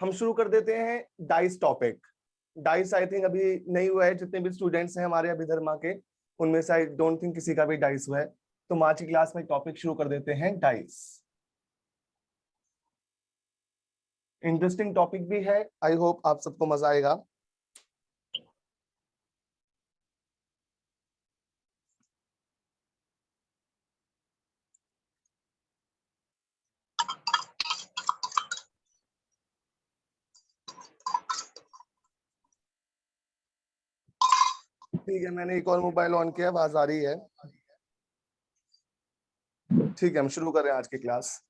हम शुरू कर देते हैं dice topic. Dice I think अभी नहीं हुआ है, जितने भी स्टूडेंट्स हैं हमारे अभिधर्मा के उनमें से आई डोंट थिंक किसी का भी डाइस हुआ है। तो आज की क्लास में टॉपिक शुरू कर देते हैं डाइस। इंटरेस्टिंग टॉपिक भी है, आई होप आप सबको मजा आएगा। ठीक है, मैंने एक और मोबाइल ऑन किया, आवाज आ रही है। ठीक है, हम शुरू कर रहे हैं आज की क्लास।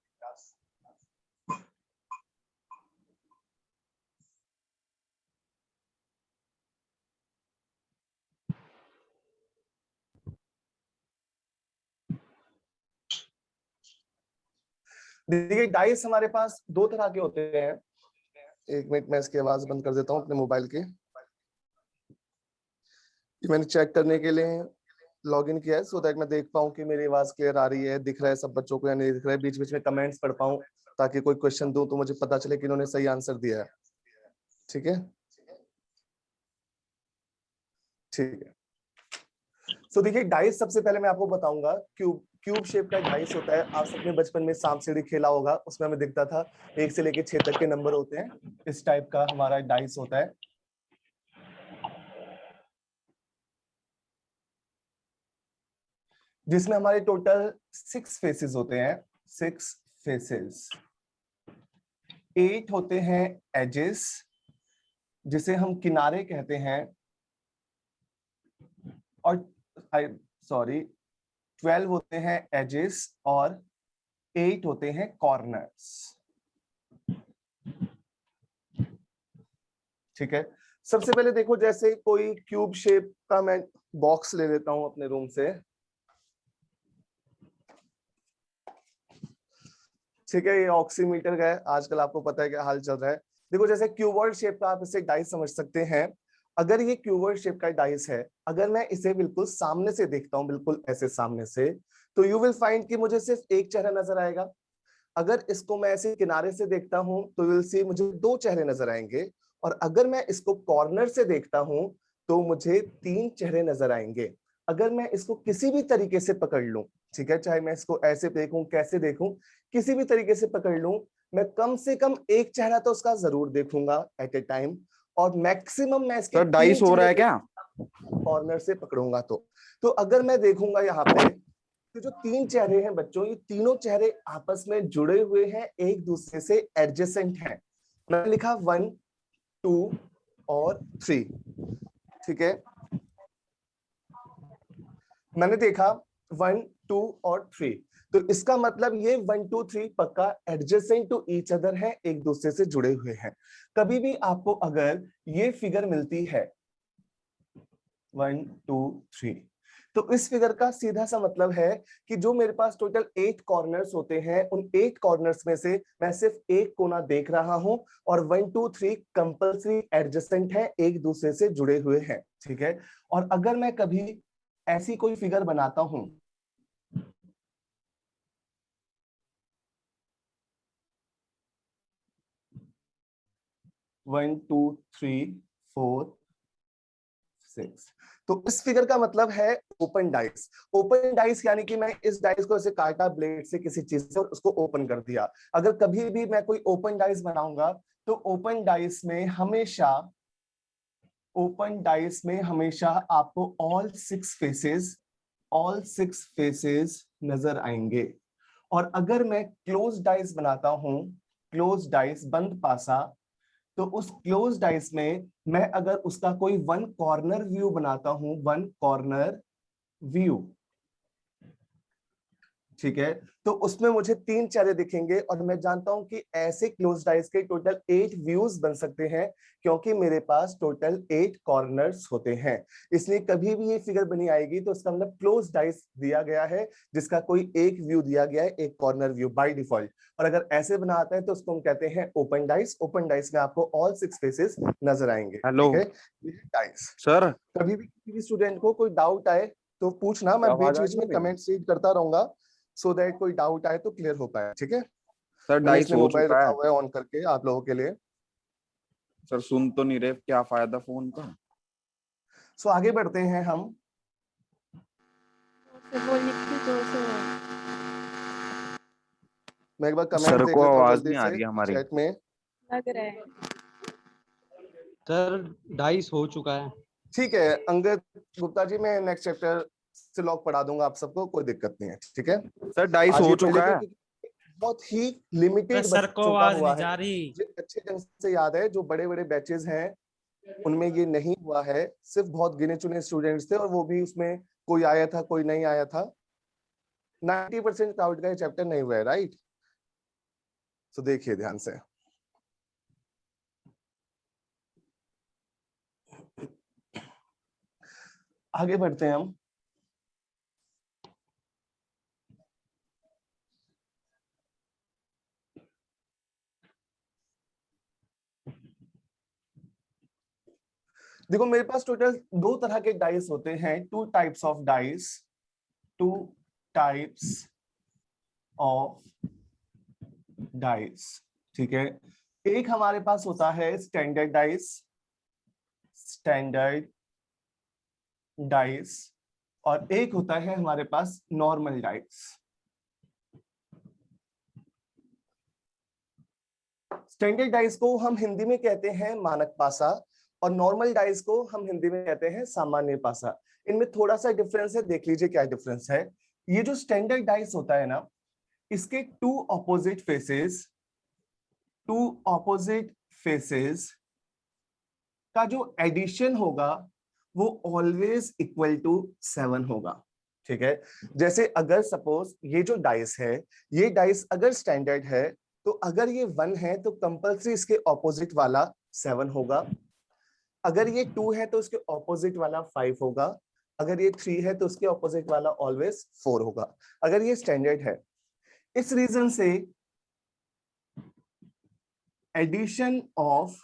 देखिए डाइस हमारे पास दो तरह के होते हैं। एक मिनट मैं इसकी आवाज बंद कर देता हूँ अपने मोबाइल की। मैंने चेक करने के लिए लॉगिन किया है सो दैट मैं देख पाऊँ कि मेरी आवाज क्लियर आ रही है, दिख रहा है सब बच्चों को या नहीं दिख रहा है। बीच बीच में कमेंट्स पढ़ पाऊँ ताकि कोई क्वेश्चन दूं तो मुझे पता चले कि इन्होंने सही आंसर दिया है। ठीक है, ठीक है। सो देखिए डाइस, सबसे पहले मैं आपको बताऊंगा क्यूब शेप का डाइस होता है। आप सबने बचपन में सांप सीढ़ी खेला होगा, उसमें हमें दिखता था 1 से लेकर 6 तक के नंबर होते हैं। इस टाइप का हमारा डाइस होता है। जिसमें हमारे टोटल 6 फेसेस होते हैं। 6 फेसेस। 8 होते हैं एजेस, जिसे हम किनारे कहते हैं। और 12 होते हैं एजेस और 8 होते हैं कॉर्नर्स। ठीक है, सबसे पहले देखो, जैसे कोई क्यूब शेप का मैं बॉक्स ले लेता हूं अपने रूम से। ठीक है, ये ऑक्सीमीटर का है, आजकल आपको पता है क्या हाल चल रहा है। देखो जैसे क्यूबॉइड शेप का आप इसे डाइस समझ सकते हैं। अगर ये क्यूबॉइड शेप का डाइस है, अगर मैं इसे बिल्कुल सामने से देखता हूं, बिल्कुल ऐसे सामने से, तो यू विल फाइंड कि मुझे सिर्फ एक चेहरा नजर आएगा। अगर इसको मैं ऐसे किनारे से देखता हूं तो विल सी मुझे 2 चेहरे नजर आएंगे। और अगर मैं इसको कॉर्नर से देखता हूं तो मुझे 3 चेहरे नजर आएंगे। अगर मैं इसको किसी भी तरीके से पकड़ लूं, ठीक है, चाहे मैं इसको ऐसे देखूं, कैसे देखूं, किसी भी तरीके से पकड़ लूं, मैं कम से कम एक चेहरा तो उसका जरूर देखूंगा एट ए टाइम। और मैक्सिमम मैं इसके 3 डाइस हो रहा है क्या कॉर्नर से पकड़ूंगा। तो अगर मैं देखूंगा यहाँ पे, तो जो 3 चेहरे हैं बच्चों, ये तीनों चेहरे आपस में जुड़े हुए हैं, एक दूसरे से एडजेसेंट हैं। मैंने लिखा 1, 2 और 3। ठीक है, मैंने देखा 1, 2 और 3। तो इसका मतलब ये 1, 2, 3 पक्का एडजेसेंट टू ईच अदर है, एक दूसरे से जुड़े हुए हैं। कभी भी आपको अगर ये फिगर मिलती है 1, 2, 3, तो इस फिगर का सीधा सा मतलब है कि जो मेरे पास टोटल 8 कॉर्नर्स होते हैं, उन 8 कॉर्नर्स में से मैं सिर्फ एक कोना देख रहा हूं। और 1, 2, 3 कंपल्सरी एडजेसेंट है, एक दूसरे से जुड़े हुए हैं। ठीक है, और अगर मैं कभी ऐसी कोई फिगर बनाता हूं, वन टू थ्री फोर 6, तो इस फिगर का मतलब है ओपन डाइस। ओपन डाइस यानी कि मैं इस डाइस को ऐसे काटा ब्लेड से किसी चीज से और उसको ओपन कर दिया। अगर कभी भी मैं कोई ओपन डाइस बनाऊंगा तो ओपन डाइस में हमेशा आपको ऑल सिक्स फेसेस नजर आएंगे। और अगर मैं क्लोज डाइस बनाता हूं, क्लोज डाइस बंद पासा, तो उस क्लोज डाइस में मैं अगर उसका कोई 1 कॉर्नर व्यू बनाता हूं, 1 कॉर्नर व्यू, ठीक है, तो उसमें मुझे 3 चेहरे दिखेंगे। और मैं जानता हूं कि ऐसे क्लोज डाइस के टोटल 8 व्यूज बन सकते हैं, क्योंकि मेरे पास टोटल 8 कॉर्नर्स होते हैं। इसलिए कभी भी ये फिगर बनी आएगी तो इसका मतलब क्लोज डाइस दिया गया है, जिसका कोई एक व्यू दिया गया है, एक कॉर्नर व्यू बाय डिफॉल्ट। और अगर ऐसे बना आता है तो उसको हम कहते हैं ओपन डाइस। ओपन डाइस में आपको ऑल 6 फेसेस नजर आएंगे। हेलो ठीक है, डाइस। सर, कभी भी किसी भी स्टूडेंट को कोई डाउट आए तो पूछना, मैं आवाज बीच आ बीच रही है में मेरी? कमेंट रीड करता रहूंगा सो दैट कोई डाउट आए तो क्लियर हो पाए। ठीक है, सर मैंने डाइस इसलिए हो मोबाइल चुका रखा है। हुआ है ऑन करके आप लोगों के लिए। सर सुन तो नहीं रहे, क्या फायदा फोन का। सो आगे बढ़ते हैं हम। वो लिखी जोर से। मैं एक बार कमेंट सर देख को लेता हूँ आवाज जल्दी नहीं आ से रही हमारी। चैट में। लग रहा है। सर डाइस हो चुका है। ठीक है अंगद गुप्ता जी, मैं नेक्स्ट चैप्टर से लॉग पढ़ा दूंगा आप सबको, कोई दिक्कत नहीं है, ठीक है। सर डाइस आज हो ये पढ़ चुका लेते हैं है। क्योंकि बहुत ही लिमिटेड सर को बच्चों का आवाज हुआ नहीं जा है। रही। मुझे अच्छे ढंग से याद है जो बड़े बड़े बैचेस हैं उनमें ये नहीं हुआ है, सिर्फ बहुत गिने चुने स्टूडेंट्स थे और वो भी उसमें कोई आया था कोई नहीं आया था। 90% क्राउड का ये चैप्टर नहीं हुआ है, राइट। तो देखिए ध्यान से। आगे बढ़ते हैं हम। देखो मेरे पास टोटल दो तरह के डाइस होते हैं, two types of dice, two types of dice, ठीक है। एक हमारे पास होता है स्टैंडर्ड डाइस, स्टैंडर्ड डाइस, और एक होता है हमारे पास नॉर्मल डाइस। स्टैंडर्ड डाइस को हम हिंदी में कहते हैं मानक पासा और नॉर्मल डाइस को हम हिंदी में कहते हैं सामान्य पासा। इनमें थोड़ा सा डिफरेंस है, देख लीजिए क्या डिफरेंस है। ये जो स्टैंडर्ड डाइस होता है ना, इसके two opposite faces, two opposite faces का जो एडिशन होगा वो ऑलवेज इक्वल टू 7 होगा, ठीक है। जैसे अगर सपोज ये जो डाइस है, ये डाइस अगर स्टैंडर्ड है तो अगर ये 1 है तो कंपल्सरी इसके ऑपोजिट वाला 7 होगा। अगर ये 2 है तो इसके ऑपोजिट वाला 5 होगा। अगर ये 3 है तो उसके ऑपोजिट वाला ऑलवेज 4 होगा, अगर ये स्टैंडर्ड है। इस रीजन से addition of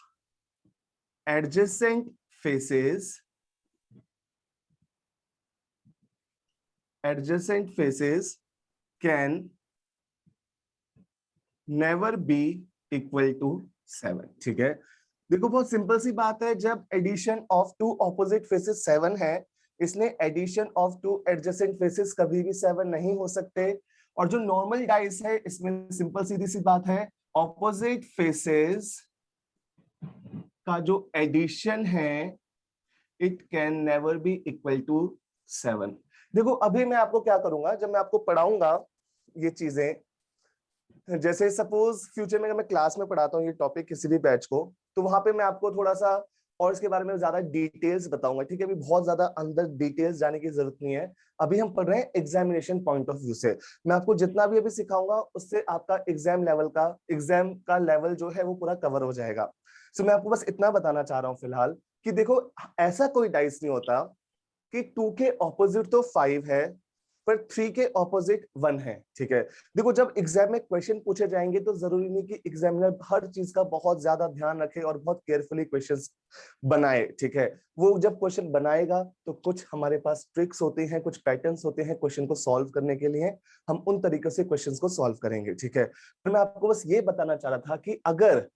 adjacent faces, adjacent faces can never be equal to 7, ठीक है। देखो बहुत सिंपल सी बात है, जब addition of two opposite faces 7 है, इसलिए addition of two adjacent faces कभी भी 7 नहीं हो सकते। और जो नॉर्मल डाइस है इसमें सिंपल सीधी सी बात है, ऑपोजिट फेसेस का जो एडिशन है it can never be equal to 7। देखो अभी मैं आपको क्या करूंगा, जब मैं आपको पढ़ाऊंगा ये चीजें, जैसे सपोज फ्यूचर में मैं क्लास में पढ़ाता हूँ ये टॉपिक किसी भी बैच को, तो वहां पे मैं आपको थोड़ा सा और इसके बारे में ज्यादा डिटेल्स बताऊंगा, ठीक है। अभी बहुत ज्यादा अंदर डिटेल्स जाने की जरूरत नहीं है, अभी हम पढ़ रहे हैं एग्जामिनेशन पॉइंट ऑफ व्यू से। मैं आपको जितना भी अभी सिखाऊंगा उससे आपका एग्जाम का लेवल जो है वो पूरा कवर हो जाएगा। सो मैं आपको बस इतना बताना चाह रहा हूँ फिलहाल कि देखो ऐसा कोई डाइस नहीं होता कि 2 के ऑपोजिट तो 5 है पर 3 के ऑपोजिट 1 है, ठीक है। देखो जब एग्जाम में क्वेश्चन पूछे जाएंगे तो जरूरी नहीं कि एग्जामिनर हर चीज का बहुत ज्यादा ध्यान रखे और बहुत केयरफुली क्वेश्चंस बनाए, ठीक है। वो जब क्वेश्चन बनाएगा तो कुछ हमारे पास ट्रिक्स होते हैं, कुछ पैटर्न्स होते हैं क्वेश्चन को सॉल्व करने के लिए, हम उन तरीके से क्वेश्चंस को सॉल्व करेंगे, ठीक है। तो मैं आपको बस ये बताना चाह रहा था कि अगर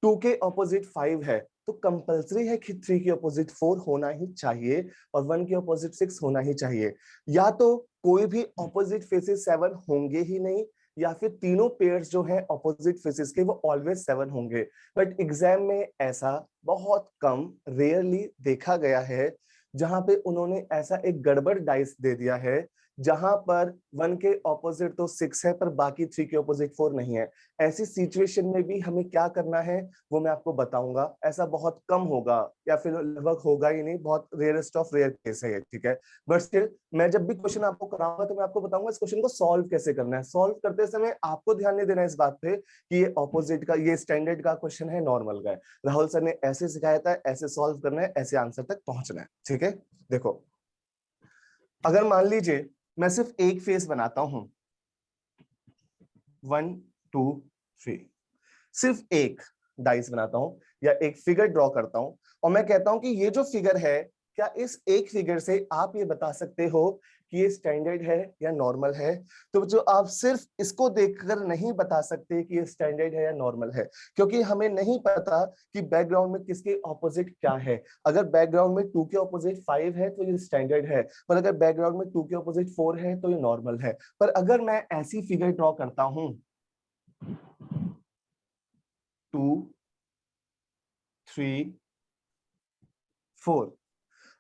2 के ऑपोजिट 5 है तो कंपलसरी है कि 3 के ऑपोजिट 4 होना ही चाहिए और 1 के ऑपोजिट 6 होना ही चाहिए। या तो कोई भी ऑपोजिट फेसेस 7 होंगे ही नहीं, या फिर तीनों पेयर्स जो हैं ऑपोजिट फेसेस के वो ऑलवेज 7 होंगे। बट एग्जाम में ऐसा बहुत कम, रेयरली देखा गया है जहां पे उन्होंने ऐसा एक गड़बड़ डाइस दे दिया है जहां पर 1 के ऑपोजिट तो 6 है पर बाकी 3 के ऑपोजिट 4 नहीं है। ऐसी सिचुएशन में भी हमें क्या करना है वो मैं आपको बताऊंगा। ऐसा बहुत कम होगा या फिर लगभग होगा ही नहीं, बहुत रेयरेस्ट ऑफ रेयर केस है, ठीक है। बट स्टिल मैं जब भी क्वेश्चन आपको कराऊंगा तो मैं आपको बताऊंगा इस क्वेश्चन को सॉल्व कैसे करना है। सॉल्व करते समय आपको ध्यान नहीं देना इस बात पे कि ये ऑपोजिट का, ये स्टैंडर्ड का क्वेश्चन है, नॉर्मल का है। राहुल सर ने ऐसे सिखाया था, ऐसे सॉल्व करना है, ऐसे आंसर तक पहुंचना है, ठीक है। देखो अगर मान लीजिए मैं सिर्फ एक फेस बनाता हूं, 1 2 3, सिर्फ एक डाइस बनाता हूं या एक फिगर ड्रॉ करता हूं और मैं कहता हूं कि ये जो फिगर है क्या इस एक फिगर से आप ये बता सकते हो कि ये स्टैंडर्ड है या नॉर्मल है? तो जो आप सिर्फ इसको देखकर नहीं बता सकते कि ये स्टैंडर्ड है या नॉर्मल है, क्योंकि हमें नहीं पता कि बैकग्राउंड में किसके ऑपोजिट क्या है। अगर बैकग्राउंड में 2 के ऑपोजिट 5 है तो ये स्टैंडर्ड है, पर अगर बैकग्राउंड में 2 के ऑपोजिट 4 है तो ये नॉर्मल है। पर अगर मैं ऐसी फिगर ड्रॉ करता हूं 2 3 4,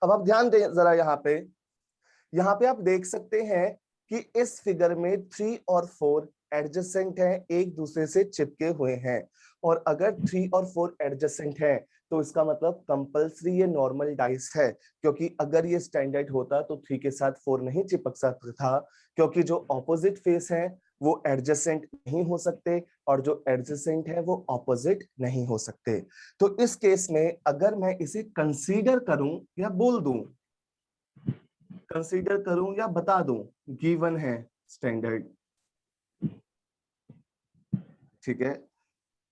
अब आप ध्यान दें जरा यहाँ पे आप देख सकते हैं कि इस फिगर में 3 और 4 एडजेसेंट हैं, एक दूसरे से चिपके हुए हैं। और अगर 3 और 4 एडजेसेंट हैं तो इसका मतलब कंपल्सरी ये नॉर्मल डाइस है, क्योंकि अगर ये स्टैंडर्ड होता तो 3 के साथ 4 नहीं चिपक सकता था, क्योंकि जो ऑपोजिट फेस है वो एडजेसेंट नहीं हो सकते और जो एडजेसेंट है वो ऑपोजिट नहीं हो सकते। तो इस केस में अगर मैं इसे कंसीडर करूं या बोल दूं, कंसीडर करूं या बता दूं, गिवन है स्टैंडर्ड, ठीक है।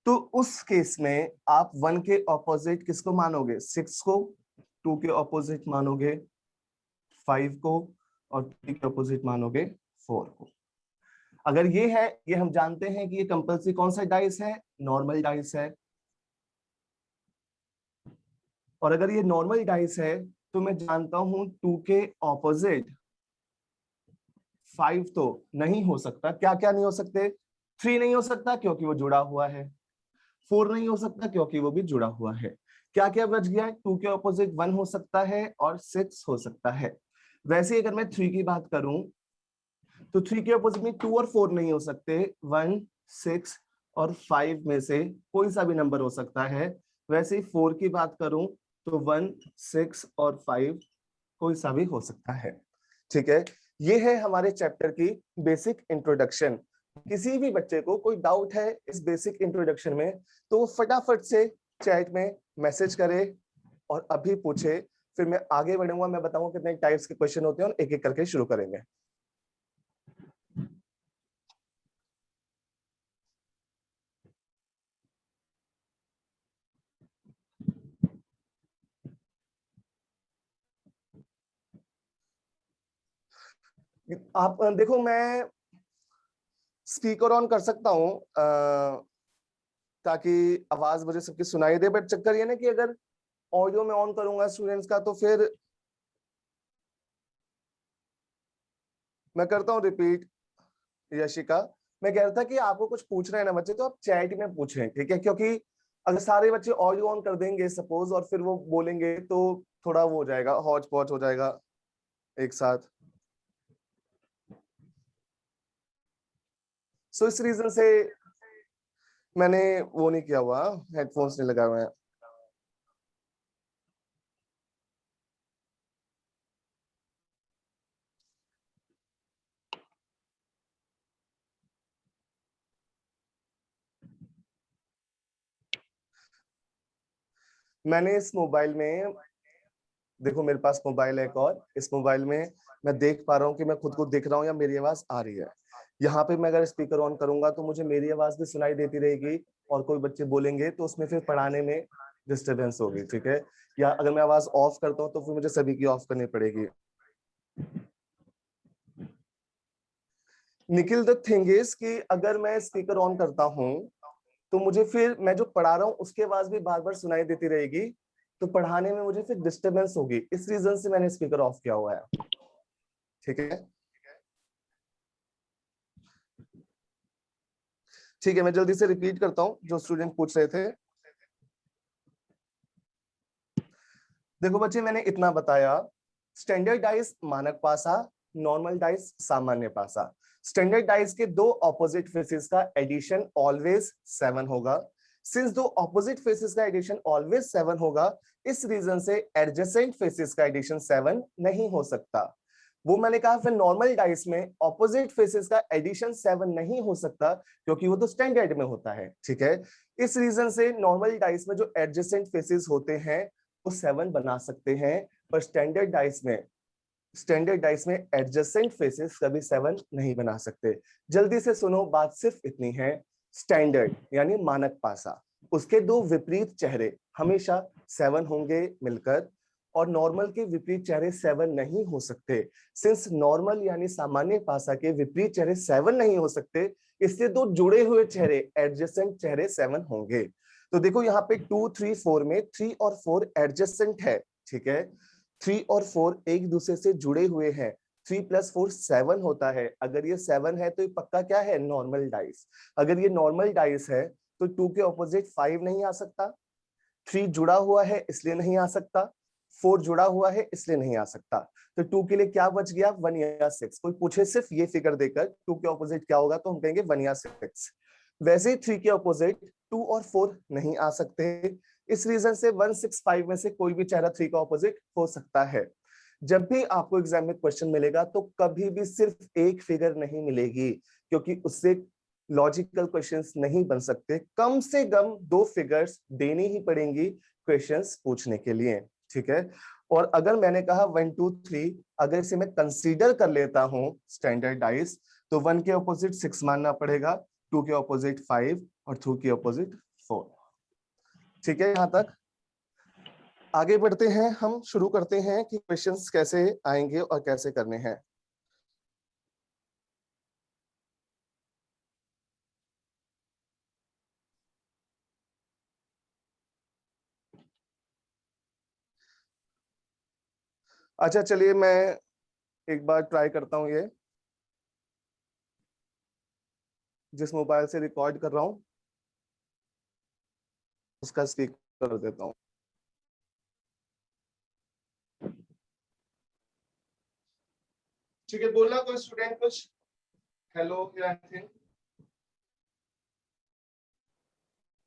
तो उस केस में आप 1 के ऑपोजिट किसको मानोगे? 6 को, 2 के ऑपोजिट मानोगे 5 को, और 3 के ऑपोजिट मानोगे 4 को। अगर ये है, ये हम जानते हैं कि ये कंपल्सरी कौन सा डाइस है? नॉर्मल डाइस है। और अगर ये नॉर्मल डाइस है तो मैं जानता हूं 2 के ऑपोजिट 5 तो नहीं हो सकता। क्या क्या नहीं हो सकते? 3 नहीं हो सकता क्योंकि वो जुड़ा हुआ है, 4 नहीं हो सकता क्योंकि वो भी जुड़ा हुआ है। क्या क्या बच गया? 2 के ऑपोजिट 1 हो सकता है और 6 हो सकता है। वैसे अगर मैं 3 की बात करूं तो 3 के ऑपोजिट में 2 और 4 नहीं हो सकते, 1 6 और 5 में से कोई सा भी नंबर हो सकता है। वैसे ही 4 की बात करूं तो 1 6 और 5 कोई सा भी हो सकता है, ठीक है। ये है हमारे चैप्टर की बेसिक इंट्रोडक्शन। किसी भी बच्चे को कोई डाउट है इस बेसिक इंट्रोडक्शन में तो वो फटाफट से चैट में मैसेज करे और अभी पूछे, फिर मैं आगे बढ़ूंगा, मैं बताऊंगा कितने टाइप्स के क्वेश्चन होते हैं और एक एक करके शुरू करेंगे। आप देखो, मैं स्पीकर ऑन कर सकता हूं ताकि आवाज मुझे सबकी सुनाई दे, बट चक्कर ये ना कि अगर ऑडियो में ऑन करूंगा स्टूडेंट्स का तो फिर मैं करता हूं रिपीट। यशिका, मैं कह रहा था कि आपको कुछ पूछना है ना बच्चे तो आप चैट में पूछें, ठीक है, क्योंकि अगर सारे बच्चे ऑडियो ऑन कर देंगे सपोज और फिर वो बोलेंगे तो थोड़ा वो हो जाएगा, हौच पौच हो जाएगा एक साथ। सो इस रीजन से मैंने वो नहीं किया हुआ, हेडफोन्स नहीं लगाए हुए हैं। मैंने इस मोबाइल में, देखो मेरे पास मोबाइल है एक और, इस मोबाइल में मैं देख पा रहा हूँ कि मैं खुद को दिख रहा हूँ या मेरी आवाज आ रही है। यहाँ पे मैं अगर स्पीकर ऑन करूंगा तो मुझे मेरी आवाज भी सुनाई देती रहेगी और कोई बच्चे बोलेंगे तो उसमें फिर पढ़ाने में डिस्टरबेंस होगी, ठीक है। या अगर मैं आवाज ऑफ करता हूँ तो फिर मुझे सभी की ऑफ करनी पड़ेगी। निखिल, द थिंग इज कि अगर मैं स्पीकर ऑन करता हूँ तो मुझे फिर मैं जो पढ़ा रहा हूँ उसकी आवाज भी बार बार सुनाई देती रहेगी, तो पढ़ाने में मुझे फिर डिस्टरबेंस होगी। इस रीजन से मैंने स्पीकर ऑफ किया हुआ है, ठीक है। ठीक है, मैं जल्दी से रिपीट करता हूँ जो स्टूडेंट पूछ रहे थे। देखो बच्चे, मैंने इतना बताया, स्टैंडर्ड डाइस मानक पासा, नॉर्मल डाइस सामान्य पासा। स्टैंडर्ड डाइस के दो ऑपोजिट फेसेस का एडिशन ऑलवेज 7 होगा। सिंस दो ऑपोजिट फेसेस का एडिशन ऑलवेज 7 होगा, इस रीजन से एडजेसेंट फेसेस का एडिशन 7 नहीं हो सकता। वो मैंने कहा फिर नॉर्मल डाइस में ऑपोजिट फेसेस का एडिशन 7 नहीं हो सकता क्योंकि वो तो स्टैंडर्ड में होता है, ठीक है। इस रीजन से नॉर्मल डाइस में जो एडजेसेंट फेसेस होते हैं वो 7 बना सकते हैं, पर स्टैंडर्ड डाइस में एडजेसेंट फेसेस कभी 7 नहीं बना सकते। जल्दी से सुनो, बात सिर्फ इतनी है, स्टैंडर्ड यानी मानक पासा, उसके दो विपरीत चेहरे हमेशा 7 होंगे मिलकर, और नॉर्मल के विपरीत चेहरे 7 नहीं हो सकते। सिंस नॉर्मल यानी सामान्य पासा के विपरीत चेहरे 7 नहीं हो सकते, इससे दो जुड़े हुए चेहरे एडजेसेंट चेहरे 7 होंगे। तो देखो यहाँ पे 2, 3, 4 में 3 और 4 एडजेसेंट है, ठीक है। 3 और 4 एक दूसरे से जुड़े हुए हैं। 3 + 4 7 होता है। अगर ये 7 है तो ये पक्का क्या है, नॉर्मल डाइस। अगर ये नॉर्मल डाइस है तो 2 के ऑपोजिट 5 नहीं आ सकता, 3 जुड़ा हुआ है इसलिए नहीं आ सकता, 4 जुड़ा हुआ है इसलिए नहीं आ सकता। तो 2 के लिए क्या बच गया, 1 या 6। कोई पूछे सिर्फ ये फिगर देकर 2 के ऑपोजिट क्या होगा तो हम कहेंगे 1 या 6। वैसे ही 3 के ऑपोजिट 2 और 4 नहीं आ सकते। इस रीजन से 1, 6, 5 में से कोई भी चेहरा 3 का ऑपोजिट हो सकता है। जब भी आपको एग्जाम में क्वेश्चन मिलेगा तो कभी भी सिर्फ एक फिगर नहीं मिलेगी, क्योंकि उससे लॉजिकल क्वेश्चंस नहीं बन सकते। कम से कम 2 फिगर्स देनी ही पड़ेंगी क्वेश्चंस पूछने के लिए, ठीक है। और अगर मैंने कहा 1, 2, 3, अगर इसे मैं कंसीडर कर लेता हूं स्टैंडर्डाइज, तो 1 के ऑपोजिट 6 मानना पड़ेगा, 2 के ऑपोजिट 5 और 2 के ऑपोजिट 4। ठीक है, यहां तक। आगे बढ़ते हैं, हम शुरू करते हैं कि क्वेश्चंस कैसे आएंगे और कैसे करने हैं। अच्छा चलिए, मैं एक बार ट्राई करता हूं, ये जिस मोबाइल से रिकॉर्ड कर रहा हूं उसका स्पीकर कर देता हूं। ठीक है, बोलना कोई स्टूडेंट कुछ, हेलो या एनीथिंग।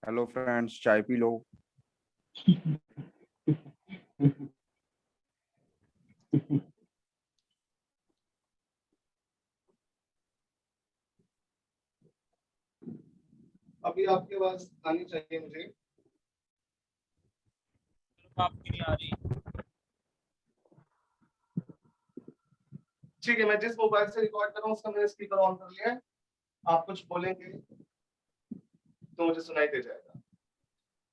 हेलो फ्रेंड्स, चाय पी लो। अभी आपकी आवाज आनी चाहिए मुझे। आपकी नहीं आ रही। ठीक है, मैं जिस मोबाइल से रिकॉर्ड कर रहा हूँ उसका मैंने स्पीकर ऑन कर लिया है। आप कुछ बोलेंगे तो मुझे सुनाई दे जाएगा।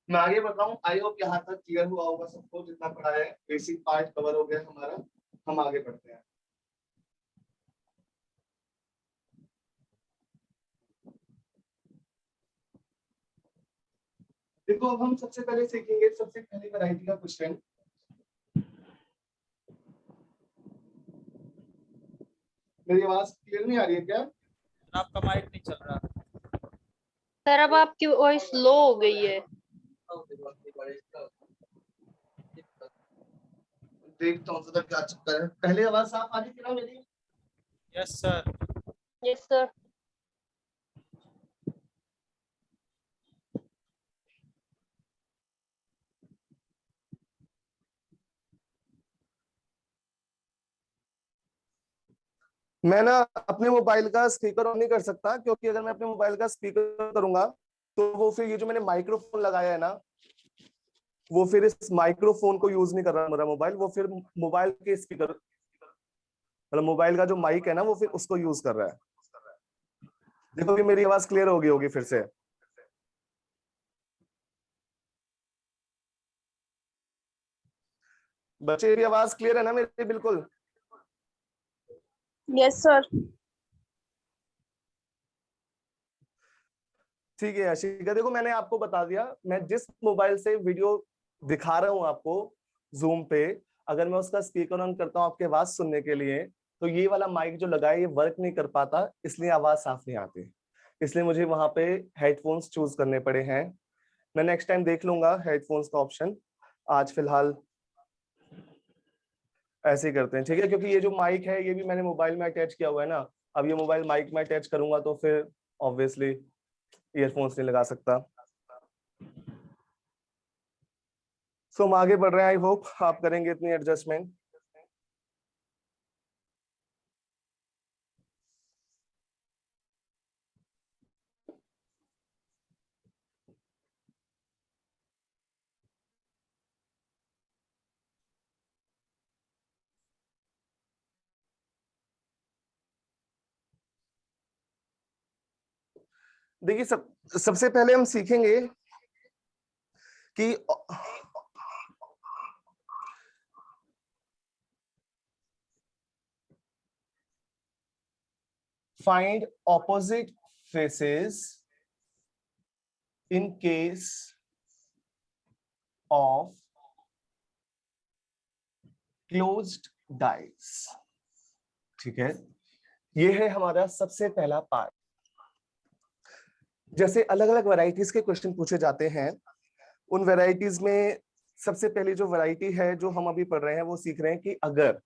मैं आगे बढ़ रहा हूँ। आई होप यहाँ तक क्लियर हुआ होगा सबको, जितना पढ़ा है बेसिक पार्ट कवर हो गया हमारा। हम आगे बढ़ते हैं। देखो, अब हम सबसे पहले सीखेंगे सबसे पहली वैरायटी का क्वेश्चन। मेरी आवाज क्लियर नहीं आ रही है क्या? आपका माइक नहीं चल रहा। सर अब आपकी वॉइस लो हो गई है। देखता हूँ जरा क्या चक्कर है। पहले आवाज साफ आ रही थी ना मेरी? Yes sir. Yes sir. मैं ना अपने मोबाइल का स्पीकर ऑन नहीं कर सकता, क्योंकि अगर मैं अपने मोबाइल का स्पीकर करूंगा तो वो फिर ये जो मैंने माइक्रोफोन लगाया है ना, वो फिर इस माइक्रोफोन को यूज नहीं कर रहा मेरा मोबाइल, वो फिर मोबाइल के स्पीकर, मतलब मोबाइल का जो माइक है ना वो फिर उसको यूज कर रहा है। देखो अभी मेरी आवाज क्लियर हो गई होगी फिर से। बच्चे, भी आवाज क्लियर है ना मेरी? बिल्कुल। Yes sir. ठीक है आशिका, देखो मैंने आपको बता दिया, मैं जिस मोबाइल से वीडियो दिखा रहा हूँ आपको जूम पे, अगर मैं उसका स्पीकर ऑन करता हूँ आपके आवाज सुनने के लिए, तो ये वाला माइक जो लगा है ये वर्क नहीं कर पाता, इसलिए आवाज साफ नहीं आती। इसलिए मुझे वहां पे हेडफोन्स चूज करने पड़े हैं। मैं नेक्स्ट टाइम देख लूंगा हेडफोन्स का ऑप्शन। आज फिलहाल ऐसे ही करते हैं, ठीक है। क्योंकि ये जो माइक है ये भी मैंने मोबाइल में अटैच किया हुआ है ना, अब ये मोबाइल माइक में अटैच करूंगा तो फिर ऑब्वियसली ईयरफोन्स नहीं लगा सकता। सो हम आगे बढ़ रहे हैं, आई होप आप करेंगे इतनी एडजस्टमेंट। देखिए, सबसे पहले हम सीखेंगे कि find opposite faces in case of closed dice। ठीक है, ये है हमारा सबसे पहला पार्ट। जैसे अलग अलग वैरायटीज के क्वेश्चन पूछे जाते हैं, उन वैरायटीज में सबसे पहली जो वैरायटी है जो हम अभी पढ़ रहे हैं वो सीख रहे हैं कि अगर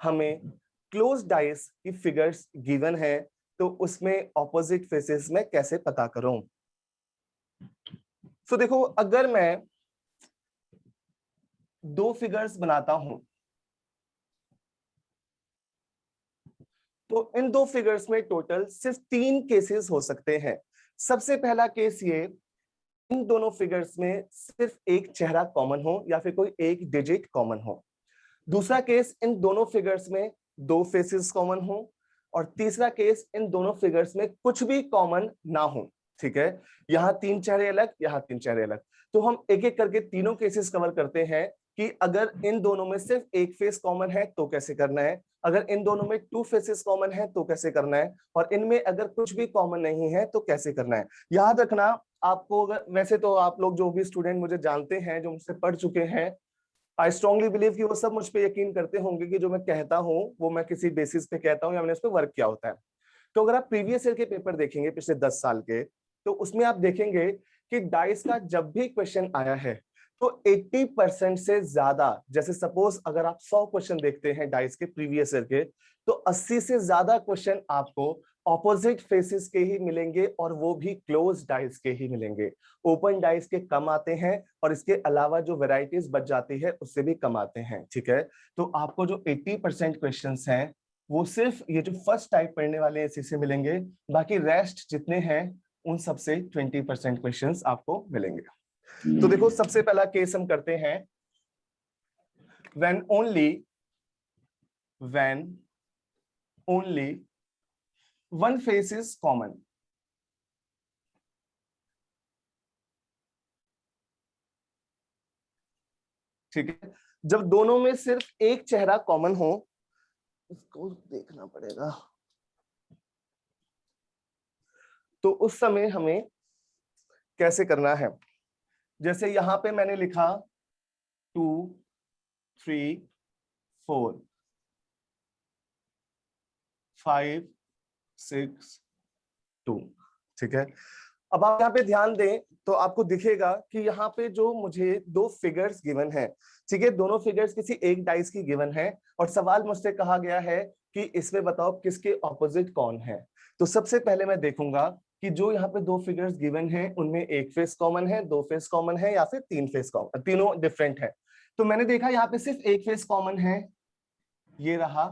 हमें क्लोज डाइस की फिगर्स गिवन है तो उसमें ऑपोजिट फेसेस में कैसे पता करूं। तो देखो, अगर मैं दो फिगर्स बनाता हूं तो इन दो फिगर्स में टोटल सिर्फ 3 केसेस हो सकते हैं। सबसे पहला केस ये, इन दोनों फिगर्स में सिर्फ एक चेहरा कॉमन हो या फिर कोई एक डिजिट कॉमन हो। दूसरा केस, इन दोनों फिगर्स में 2 फेसेस कॉमन हो। और तीसरा केस, इन दोनों फिगर्स में कुछ भी कॉमन ना हो। ठीक है, यहाँ 3 चेहरे अलग, यहाँ 3 चेहरे अलग। तो हम एक एक करके तीनों केसेस कवर करते हैं कि अगर इन दोनों में सिर्फ एक फेस कॉमन है तो कैसे करना है, अगर इन दोनों में 2 फेसेस कॉमन है तो कैसे करना है, और इनमें अगर कुछ भी कॉमन नहीं है तो कैसे करना है। याद रखना आपको, अगर वैसे तो आप लोग जो भी स्टूडेंट मुझे जानते हैं, जो मुझसे पढ़ चुके हैं, आई स्ट्रांगली बिलीव कि वो सब मुझ पे यकीन करते होंगे कि जो मैं कहता हूं वो मैं किसी बेसिस पे कहता हूं या मैंने उस पर वर्क किया होता है। तो अगर आप प्रीवियस ईयर के पेपर देखेंगे पिछले 10 साल के, तो उसमें आप देखेंगे कि डाइस का जब भी क्वेश्चन आया है तो 80% से ज्यादा, जैसे सपोज अगर आप 100 क्वेश्चन देखते हैं डाइस के प्रीवियस ईयर के, तो 80 से ज्यादा क्वेश्चन आपको ऑपोजिट फेसेस के ही मिलेंगे, और वो भी क्लोज डाइस के ही मिलेंगे। ओपन डाइस के कम आते हैं, और इसके अलावा जो वैरायटीज बच जाती है उससे भी कम आते हैं। ठीक है, तो आपको जो 80% क्वेश्चंस हैं वो सिर्फ ये जो फर्स्ट टाइप पढ़ने वाले हैं इसी से मिलेंगे। बाकी रेस्ट जितने हैं उन सबसे 20% क्वेश्चंस आपको मिलेंगे। तो देखो, सबसे पहला केस हम करते हैं, when only one face is common। ठीक है, जब दोनों में सिर्फ एक चेहरा कॉमन हो, इसको देखना पड़ेगा, तो उस समय हमें कैसे करना है। जैसे यहां पे मैंने लिखा 2 3 4 5 6 2। ठीक है, अब आप यहाँ पे ध्यान दें तो आपको दिखेगा कि यहाँ पे जो मुझे 2 फिगर्स गिवन है, ठीक है, दोनों फिगर्स किसी एक डाइस की गिवन है, और सवाल मुझसे कहा गया है कि इसमें बताओ किसके ऑपोजिट कौन है। तो सबसे पहले मैं देखूंगा कि जो यहाँ पे 2 फिगर्स गिवन हैं उनमें एक फेस कॉमन है, 2 फेस कॉमन है, या फिर 3 फेस कॉमन, तीनों डिफरेंट है। तो मैंने देखा यहाँ पे सिर्फ एक फेस कॉमन है, ये रहा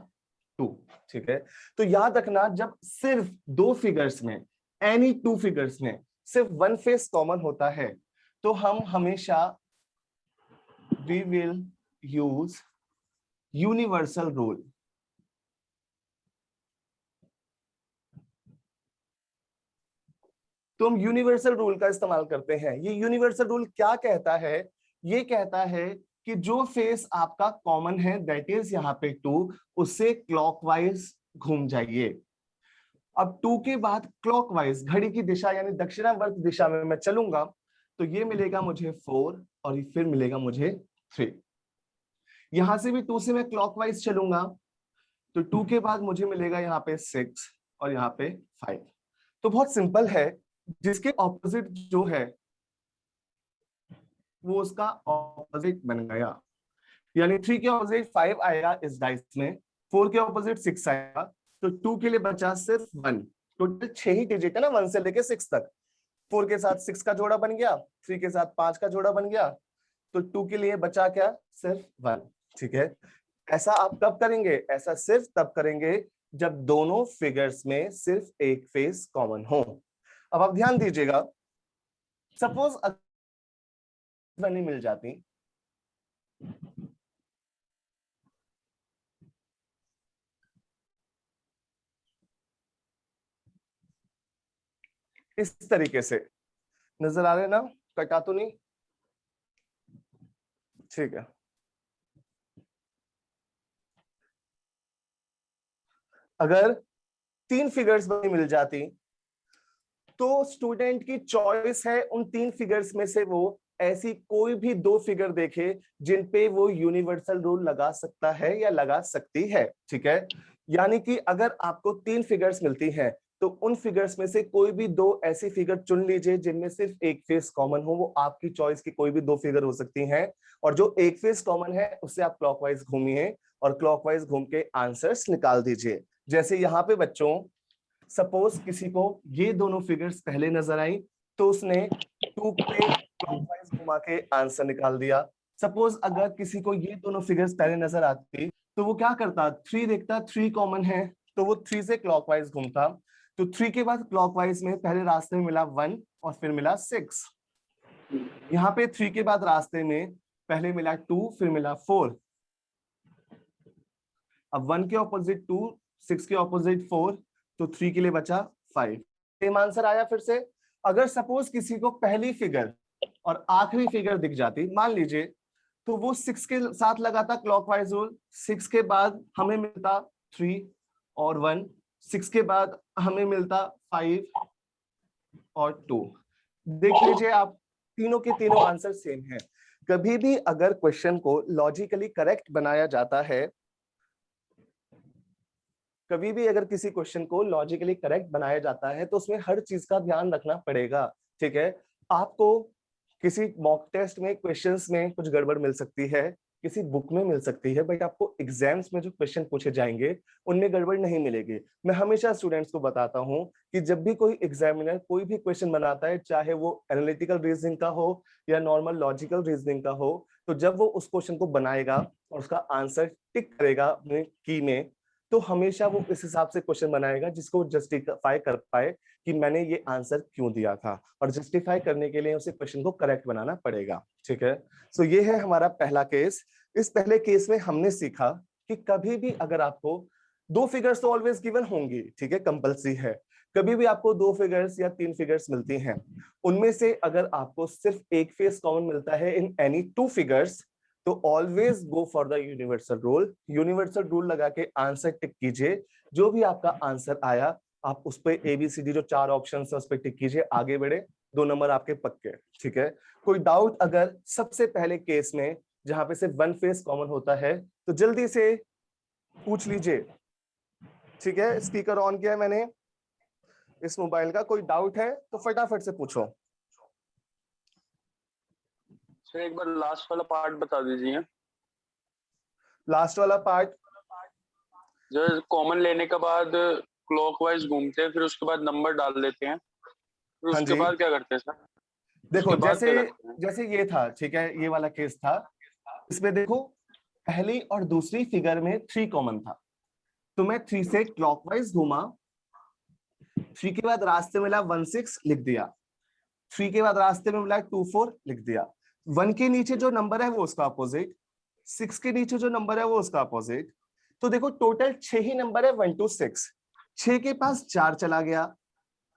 2। ठीक है, तो याद रखना जब सिर्फ 2 फिगर्स में, एनी 2 फिगर्स में सिर्फ 1 फेस कॉमन होता है तो हम हमेशा we will use universal rule. तो हम यूनिवर्सल रूल का इस्तेमाल करते हैं। ये यूनिवर्सल रूल क्या कहता है, ये कहता है कि जो फेस आपका कॉमन है, दैट इज यहाँ पे 2, उससे क्लॉकवाइज घूम जाइए। अब 2 के बाद क्लॉकवाइज घड़ी की दिशा यानी दक्षिणावर्त दिशा में मैं चलूंगा तो ये मिलेगा मुझे 4, और फिर मिलेगा मुझे 3। यहां से भी 2 से मैं क्लॉकवाइज चलूंगा तो 2 के बाद मुझे मिलेगा यहाँ पे 6 और यहाँ पे 5। तो बहुत सिंपल है, जिसके ऑपोजिट जो है वो उसका ऑपोजिट बन गया। यानी 3 के ऑपोजिट 5 आएगा इस डाइस में, 4 के ऑपोजिट 6 आएगा, तो 2 के लिए बचा सिर्फ 1। टोटल 6 ही डिजिट है ना, 1 से लेके 6 तक। 4 के साथ 6 का जोड़ा बन गया, 3 के साथ 5 का जोड़ा बन गया, तो 2 के लिए बचा क्या, सिर्फ 1। ठीक है, ऐसा आप कब करेंगे, ऐसा सिर्फ तब करेंगे जब दोनों फिगर्स में सिर्फ एक फेस कॉमन हो। अब आप ध्यान दीजिएगा, सपोज बनी मिल जाती, इस तरीके से नजर आ रहे ना, कटा तो नहीं, ठीक है। अगर 3 फिगर्स बनी मिल जाती, तो स्टूडेंट की चॉइस है उन 3 फिगर्स में से वो ऐसी कोई भी 2 फिगर देखे जिन पे वो यूनिवर्सल रूल लगा सकता है या लगा सकती है। ठीक है, यानी कि अगर आपको 3 फिगर्स मिलती हैं तो उन फिगर्स में से कोई भी 2 ऐसी फिगर चुन लीजिए जिनमें सिर्फ एक फेस कॉमन हो। वो आपकी चॉइस की कोई भी 2 फिगर हो सकती हैं, और जो एक फेस कॉमन है उससे आप क्लॉकवाइज घूमिए और क्लॉकवाइज घूम के आंसर्स निकाल दीजिए। जैसे यहाँ पे बच्चों, सपोज किसी को ये दोनों फिगर्स पहले नजर आई तो उसने 2 पे क्लॉकवाइज घुमा के आंसर निकाल दिया। सपोज अगर किसी को ये दोनों फिगर्स पहले नजर आती तो वो क्या करता, 3 देखता, 3 कॉमन है तो वो 3 से क्लॉकवाइज घूमता। तो 3 के बाद क्लॉकवाइज में पहले रास्ते में मिला 1 और फिर मिला 6। यहाँ पे 3 के बाद रास्ते में पहले मिला 2 फिर मिला 4। अब 1 के ऑपोजिट 2, 6 के ऑपोजिट 4, तो 3 के लिए बचा 5। सेम आंसर आया फिर से। अगर सपोज किसी को पहली फिगर और आखिरी फिगर दिख जाती, मान लीजिए, तो वो 6 के साथ लगाता क्लॉकवाइज रूल। 6 के बाद हमें मिलता 3 और 1, 6 के बाद हमें मिलता 5 और 2। देख लीजिए आप, तीनों के तीनों आंसर सेम हैं। कभी भी अगर क्वेश्चन को लॉजिकली करेक्ट बनाया जाता है, कभी भी अगर किसी क्वेश्चन को लॉजिकली करेक्ट बनाया जाता है तो उसमें हर चीज का ध्यान रखना पड़ेगा। ठीक है, आपको किसी मॉक टेस्ट में क्वेश्चंस में कुछ गड़बड़ मिल सकती है, किसी बुक में मिल सकती है, बट आपको एग्जाम्स में जो क्वेश्चन पूछे जाएंगे उनमें गड़बड़ नहीं मिलेगी। मैं हमेशा स्टूडेंट्स को बताता हूं कि जब भी कोई एग्जामिनर कोई भी क्वेश्चन बनाता है, चाहे वो एनालिटिकल रीजनिंग का हो या नॉर्मल लॉजिकल रीजनिंग का हो, तो जब वो उस क्वेश्चन को बनाएगा और उसका आंसर टिक करेगा अपने की में, तो हमेशा वो इस हिसाब से क्वेश्चन बनाएगा जिसको जस्टिफाई कर पाए कि मैंने ये आंसर क्यों दिया था, और जस्टिफाई करने के लिए उसे क्वेश्चन को करेक्ट बनाना पड़ेगा। ठीक है, सो ये है हमारा पहला केस। इस पहले केस में हमने सीखा कि कभी भी अगर आपको 2 फिगर्स तो ऑलवेज गिवन होंगी, ठीक है, कंपल्सरी है। कभी भी आपको 2 फिगर्स या 3 फिगर्स मिलती हैं, उनमें से अगर आपको सिर्फ एक फेस कॉमन मिलता है इन एनी 2 फिगर्स, तो always go for the universal rule. Universal rule लगा के आंसर टिक कीजिए। जो भी आपका आंसर आया, आप उस पर ABCD जो 4 ऑप्शन है उस पर टिक कीजिए, आगे बढ़े, 2 नंबर आपके पक्के। ठीक है, कोई डाउट अगर सबसे पहले केस में जहां पे सिर्फ 1 फेस कॉमन होता है तो जल्दी से पूछ लीजिए। ठीक है, स्पीकर ऑन किया है मैंने इस मोबाइल का, कोई डाउट है तो फटाफट से पूछो। सर एक बार लास्ट वाला पार्ट बता दीजिए। लास्ट वाला पार्ट, जो कॉमन लेने के बाद क्लॉकवाइज घूमते हैं, फिर उसके बाद नंबर डाल देते हैं, फिर हाँ उसके जी, बाद क्या करते हैं सर? देखो उसके बाद जैसे क्या करते हैं? जैसे ये था, ठीक है, ये वाला केस था। इसमें देखो पहली और दूसरी फिगर में 3 कॉमन था, तो मैं 3 से क्लॉकवाइज घूमा। 3 के बाद रास्ते मिला 1 6 लिख दिया, 3 के बाद रास्ते में मिला 2 4 लिख दिया। 1 के नीचे जो नंबर है वो उसका अपोजिट, 6 के नीचे जो नंबर है वो उसका अपोजिट। तो देखो टोटल 6 ही नंबर है, 1 to 6। 6 के पास 4 चला गया,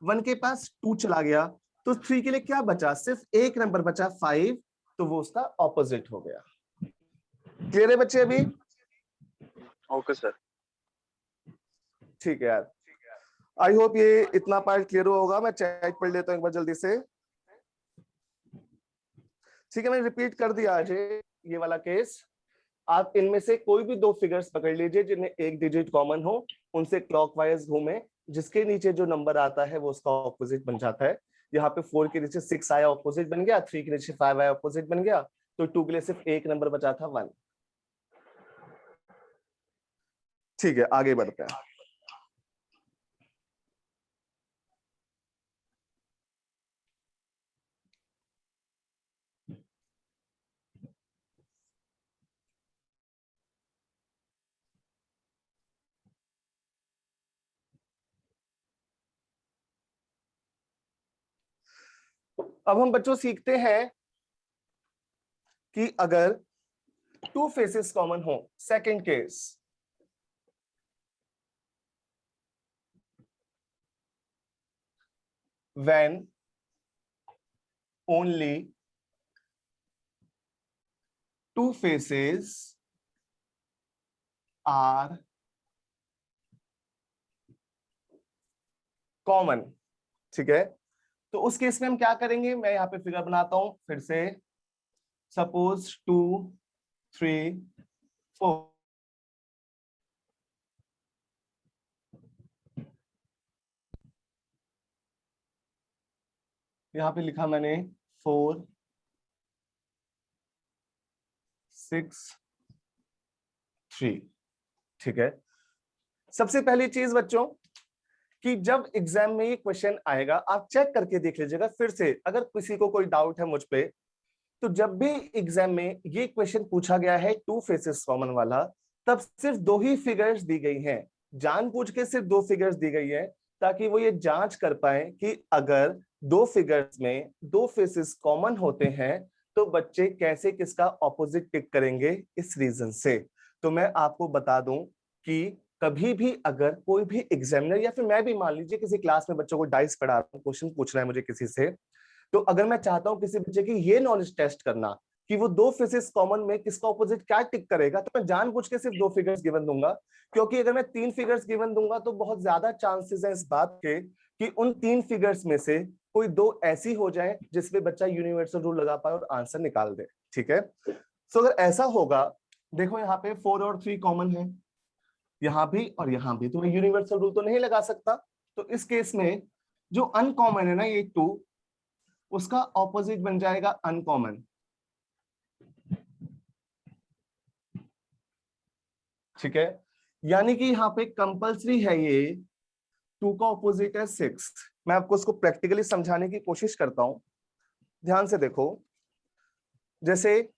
1 के पास 2 चला गया, तो 3 के लिए क्या बचा, सिर्फ एक नंबर बचा 5, तो वो उसका ऑपोजिट हो गया। क्लियर है बच्चे अभी? Okay sir. ठीक है यार, आई होप ये इतना पार्ट क्लियर होगा। मैं चैट पढ़ लेता हूं एक बार जल्दी से। ठीक है, मैंने रिपीट कर दिया आज ये वाला केस। आप इनमें से कोई भी 2 फिगर्स पकड़ लीजिए जिन्हें एक डिजिट कॉमन हो, उनसे क्लॉकवाइज घूमे, जिसके नीचे जो नंबर आता है वो उसका ऑपोजिट बन जाता है। यहाँ पे 4 के नीचे 6 आया, ऑपोजिट बन गया, 3 के नीचे 5 आया, ऑपोजिट बन गया, तो 2 के लिए सिर्फ एक नंबर बचा था, 1। ठीक है, आगे बढ़ते हैं। अब हम बच्चों सीखते हैं कि अगर 2 फेसेस कॉमन हो, second case, when only 2 faces are common, ठीक है। तो उस केस में हम क्या करेंगे, मैं यहाँ पे फिगर बनाता हूं फिर से। सपोज 2 3 4, यहाँ पे लिखा मैंने 4 6 3, ठीक है। सबसे पहली चीज बच्चों कि जब एग्जाम में ये क्वेश्चन आएगा आप चेक करके देख लीजिएगा फिर से, अगर किसी को कोई डाउट है मुझ पे, तो जब भी एग्जाम में ये क्वेश्चन पूछा गया है 2 फेसेस कॉमन वाला, तब सिर्फ 2 ही फिगर्स दी गई हैं, जानबूझ के सिर्फ 2 फिगर्स दी गई है ताकि वो ये जांच कर पाए कि अगर 2 फिगर्स में 2 फेसेस कॉमन होते हैं तो बच्चे कैसे किसका ऑपोजिट टिक करेंगे, इस रीजन से। तो मैं आपको बता दूं कि कभी भी अगर कोई भी एग्जामिनर या फिर मैं भी मान लीजिए किसी क्लास में बच्चों को डाइस पढ़ा रहा हूं, क्वेश्चन पूछ रहा है मुझे किसी से, तो अगर मैं चाहता हूं किसी बच्चे की ये नॉलेज टेस्ट करना कि वो 2 फेसेस कॉमन में किसका ऑपोजिट क्या टिक करेगा, तो मैं जानबूझ के सिर्फ 2 फिगर्स गिवन दूंगा, क्योंकि अगर मैं 3 फिगर्स गिवन दूंगा तो बहुत ज्यादा चांसेस है इस बात के कि उन 3 फिगर्स में से कोई 2 ऐसी हो जाए जिसमें बच्चा यूनिवर्सल रूल लगा पाए और आंसर निकाल दे, ठीक है। तो अगर ऐसा होगा, देखो यहाँ पे 4 और 3 कॉमन है, यहाँ भी और यहाँ भी, तो मैं यूनिवर्सल रूल तो नहीं लगा सकता। तो इस केस में जो अनकॉमन है ना ये 2, उसका ऑपोजिट बन जाएगा अनकॉमन, ठीक है। यानी कि यहाँ पे कंपल्सरी है ये 2 का ऑपोजिट है 6। मैं आपको इसको प्रैक्टिकली समझाने की कोशिश करता हूं, ध्यान से देखो। जैसे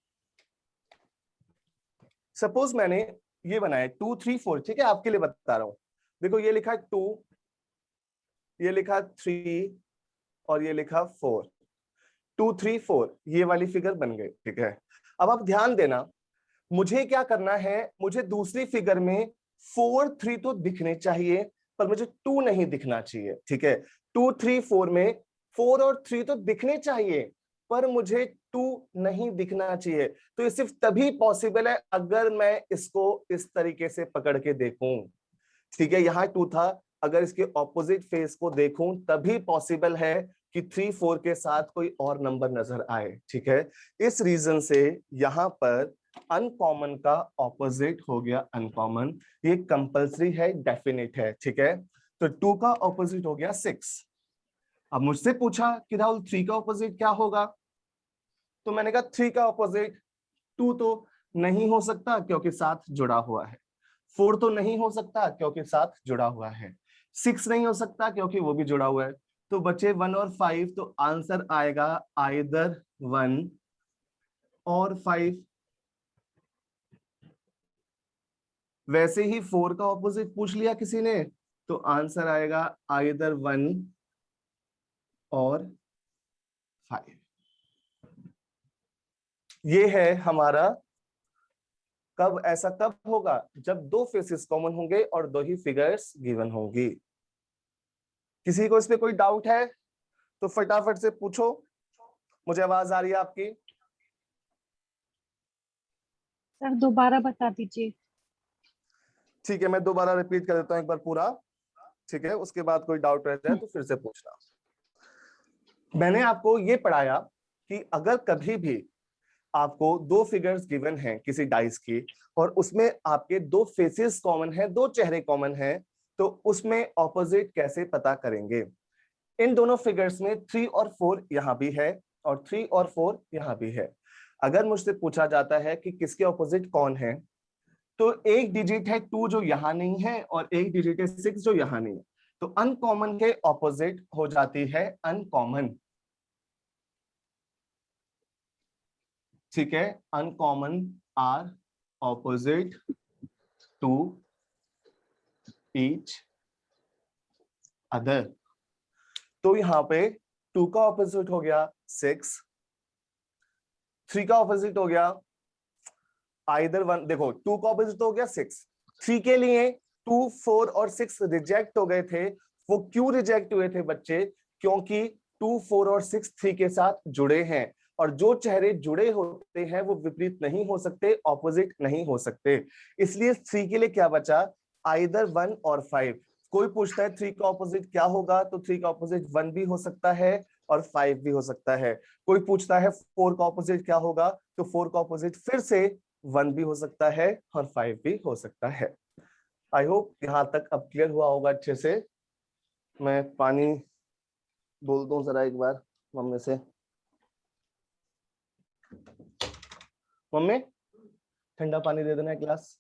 सपोज मैंने ये बनाया 2 3 4, ठीक है, आपके लिए बता रहा हूं। देखो ये लिखा 2, ये लिखा 3 और ये लिखा 4, 2 3 4, ये वाली फिगर बन गई, ठीक है। अब आप ध्यान देना, मुझे क्या करना है, मुझे दूसरी फिगर में 4 3 तो दिखने चाहिए पर मुझे 2 नहीं दिखना चाहिए, ठीक है। 2 3 4 में 4 और 3 तो दिखने चाहिए पर मुझे 2 नहीं दिखना चाहिए। तो ये सिर्फ तभी पॉसिबल है अगर मैं इसको इस तरीके से पकड़ के देखूं, ठीक है। यहाँ 2 था, अगर इसके ऑपोजिट फेस को देखूं तभी पॉसिबल है कि 3 4 के साथ कोई और नंबर नजर आए, ठीक है। इस रीजन से यहाँ पर अनकॉमन का ऑपोजिट हो गया अनकॉमन, ये कंपल्सरी है, डेफिनेट है, ठीक है। तो 2 का ऑपोजिट हो गया 6। अब मुझसे पूछा कि राहुल 3 का ऑपोजिट क्या होगा, तो मैंने कहा 3 का ऑपोजिट 2 तो नहीं हो सकता क्योंकि साथ जुड़ा हुआ है, 4 तो नहीं हो सकता क्योंकि साथ जुड़ा हुआ है, 6 नहीं हो सकता क्योंकि वो भी जुड़ा हुआ है। तो बचे 1 और 5, तो आंसर आएगा आइदर 1 और 5। वैसे ही 4 का ऑपोजिट पूछ लिया किसी ने, तो आंसर आएगा आइदर 1 और 5। ये है हमारा कब, ऐसा कब होगा जब 2 फेसेस कॉमन होंगे और 2 ही फिगर्स गिवन होंगी। किसी को इस पे कोई डाउट है तो फटाफट से पूछो, मुझे आवाज आ रही है आपकी? सर दोबारा बता दीजिए। ठीक है, मैं दोबारा रिपीट कर देता हूं एक बार पूरा, ठीक है, उसके बाद कोई डाउट रह जाए तो फिर से पूछना। मैंने आपको ये पढ़ाया कि अगर कभी भी आपको 2 फिगर्स गिवन हैं किसी डाइस की और उसमें आपके 2 फेसेस कॉमन है, 2 चेहरे कॉमन है, तो उसमें ऑपोजिट कैसे पता करेंगे। इन दोनों फिगर्स में 3 और 4 यहां भी है और 3 और 4 यहां भी है। अगर मुझसे पूछा जाता है कि किसके ऑपोजिट कौन है, तो एक डिजिट है 2 जो यहां नहीं है और एक डिजिट है 6 जो यहां नहीं है, तो अनकॉमन के ऑपोजिट हो जाती है अनकॉमन, ठीक है। Uncommon are opposite to each other. तो यहां पे 2 का ऑपोजिट हो गया 6, 3 का ऑपोजिट हो गया आइदर 1। देखो 2 का ऑपोजिट हो गया 6, 3 के लिए 2 4 और 6 रिजेक्ट हो गए थे। वो क्यों रिजेक्ट हुए थे बच्चे? क्योंकि 2 4 और 6 3 के साथ जुड़े हैं और जो चेहरे जुड़े होते हैं वो विपरीत नहीं हो सकते, ऑपोजिट नहीं हो सकते। इसलिए 3 के लिए क्या बचा, आइदर 1 और 5। कोई पूछता है 3 का ऑपोजिट क्या होगा, तो 3 का ऑपोजिट 1 भी हो सकता है और 5 भी हो सकता है। कोई पूछता है 4 का ऑपोजिट क्या होगा, तो 4 का ऑपोजिट फिर से 1 भी हो सकता है और 5 भी हो सकता है। आई होप यहां तक अब क्लियर हुआ होगा अच्छे से। मैं पानी बोल दूं जरा एक बार मम्मी से। मम्मी ठंडा पानी दे देना एक गिलास।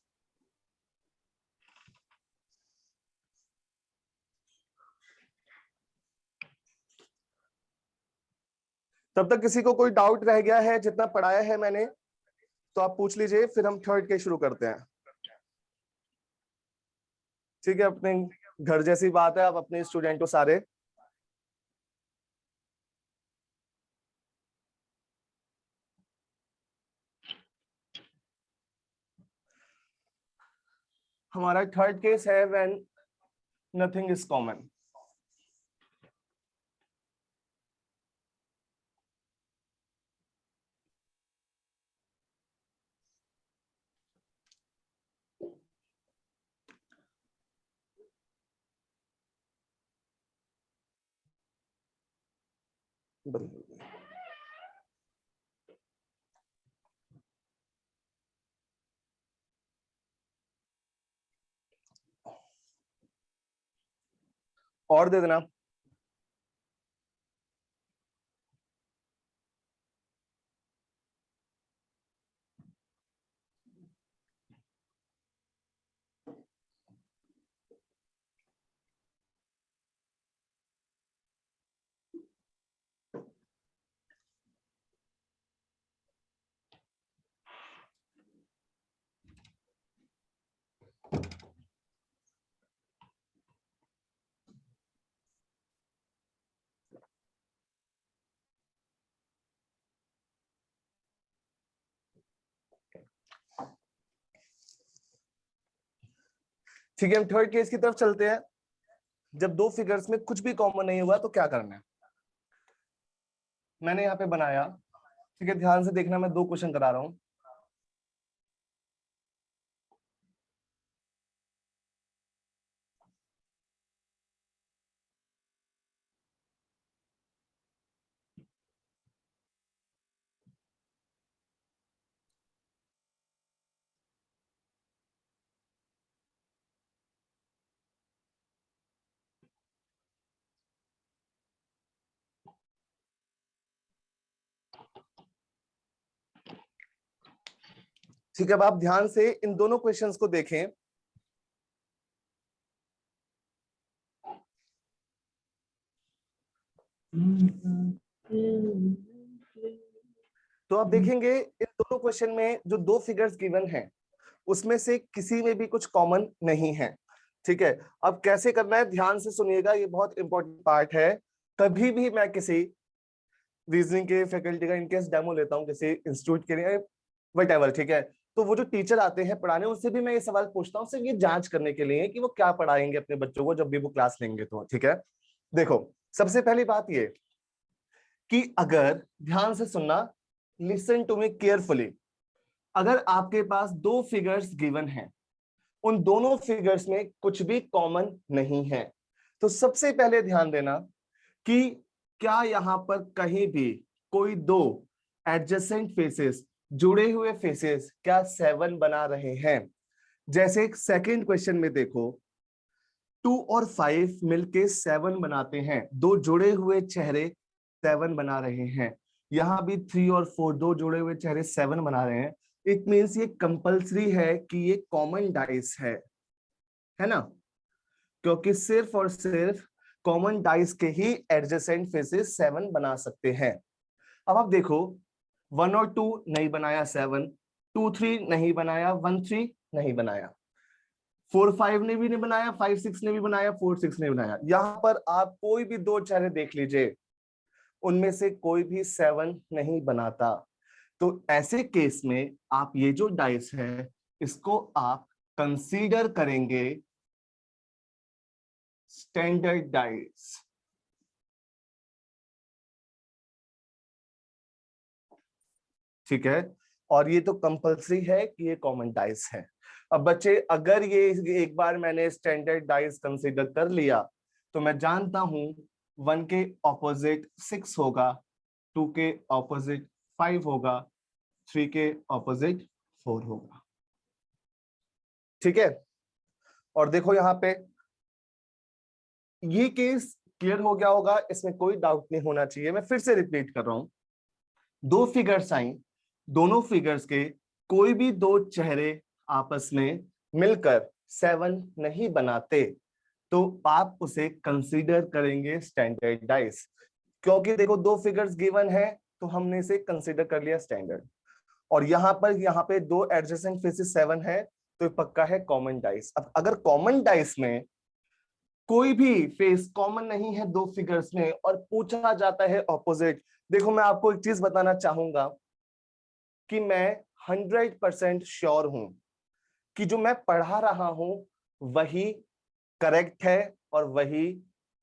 तब तक किसी को कोई डाउट रह गया है जितना पढ़ाया है मैंने, तो आप पूछ लीजिए, फिर हम थर्ड के शुरू करते हैं। ठीक है, अपने घर जैसी बात है, आप अपने स्टूडेंट हो सारे। हमारा थर्ड केस है व्हेन नथिंग इज कॉमन। और दे देना। ठीक है, हम थर्ड केस की तरफ चलते हैं। जब दो फिगर्स में कुछ भी कॉमन नहीं हुआ तो क्या करना है। मैंने यहाँ पे बनाया, ठीक है, ध्यान से देखना, मैं 2 क्वेश्चन करा रहा हूं। ठीक है, अब आप ध्यान से इन दोनों क्वेश्चंस को देखें। तो आप देखेंगे इन दोनों क्वेश्चन में जो 2 फिगर्स गिवन हैं उसमें से किसी में भी कुछ कॉमन नहीं है। ठीक है, अब कैसे करना है ध्यान से सुनिएगा, ये बहुत इंपॉर्टेंट पार्ट है। कभी भी मैं किसी रीजनिंग के फैकल्टी का इनकेस डेमो लेता हूँ किसी इंस्टीट्यूट के लिए, व्हाटएवर, ठीक है, तो वो जो टीचर आते हैं पढ़ाने, उनसे भी मैं ये सवाल पूछता हूँ सिर्फ ये जांच करने के लिए कि वो क्या पढ़ाएंगे अपने बच्चों को जब भी वो क्लास लेंगे तो। ठीक है, देखो सबसे पहली बात ये कि अगर ध्यान से सुनना, लिसन टू मी केयरफुली, अगर आपके पास 2 फिगर्स गिवन हैं, उन दोनों फिगर्स में कुछ भी कॉमन नहीं है, तो सबसे पहले ध्यान देना कि क्या यहां पर कहीं भी कोई 2 एडजेसेंट फेसेस, जुड़े हुए फेसेस क्या 7 बना रहे हैं। जैसे सेकंड क्वेश्चन में देखो 2 और 5 मिलके 7 बनाते हैं, 2 जुड़े हुए चेहरे 7 बना रहे हैं। यहां भी 3 और 4 2 जुड़े हुए चेहरे 7 बना रहे हैं। इट मींस ये कंपल्सरी है कि ये कॉमन डाइस है ना, क्योंकि सिर्फ और सिर्फ कॉमन डाइस के ही एडजेसेंट फेसेस 7 बना सकते हैं। अब आप देखो 1 और 2 नहीं बनाया 7, 2 3 नहीं बनाया, 1 3 नहीं बनाया, 4 5 ने भी नहीं बनाया, 5 6 ने भी बनाया, 4 6 ने बनाया। यहां पर आप कोई भी 2 चेहरे देख लीजिए, उनमें से कोई भी 7 नहीं बनाता। तो ऐसे केस में आप ये जो डाइस है इसको आप कंसीडर करेंगे स्टैंडर्ड डाइस। ठीक है, और ये तो कंपल्सरी है कि ये कॉमन डाइस है। अब बच्चे अगर ये एक बार मैंने स्टैंडर्ड डाइस कंसीडर कर लिया तो मैं जानता हूं 1 के ऑपोजिट 6 होगा, 2 के ऑपोजिट 5 होगा, 3 के ऑपोजिट 4 होगा। ठीक है, और देखो यहां पे ये केस क्लियर हो गया होगा, इसमें कोई डाउट नहीं होना चाहिए। मैं फिर से रिपीट कर रहा हूं, दो फिगर्स आई, दोनों फिगर्स के कोई भी दो चेहरे आपस में मिलकर 7 नहीं बनाते तो आप उसे कंसीडर करेंगे स्टैंडर्ड डाइस। क्योंकि देखो दो फिगर्स गिवन है तो हमने इसे कंसीडर कर लिया स्टैंडर्ड, और यहाँ पे दो एडजेसेंट फेसेस 7 है तो पक्का है कॉमन डाइस। अब अगर कॉमन डाइस में कोई भी फेस कॉमन नहीं है दो फिगर्स में और पूछा जाता है ऑपोजिट, देखो मैं आपको एक चीज बताना चाहूंगा कि मैं 100% श्योर हूं कि जो मैं पढ़ा रहा हूं वही करेक्ट है और वही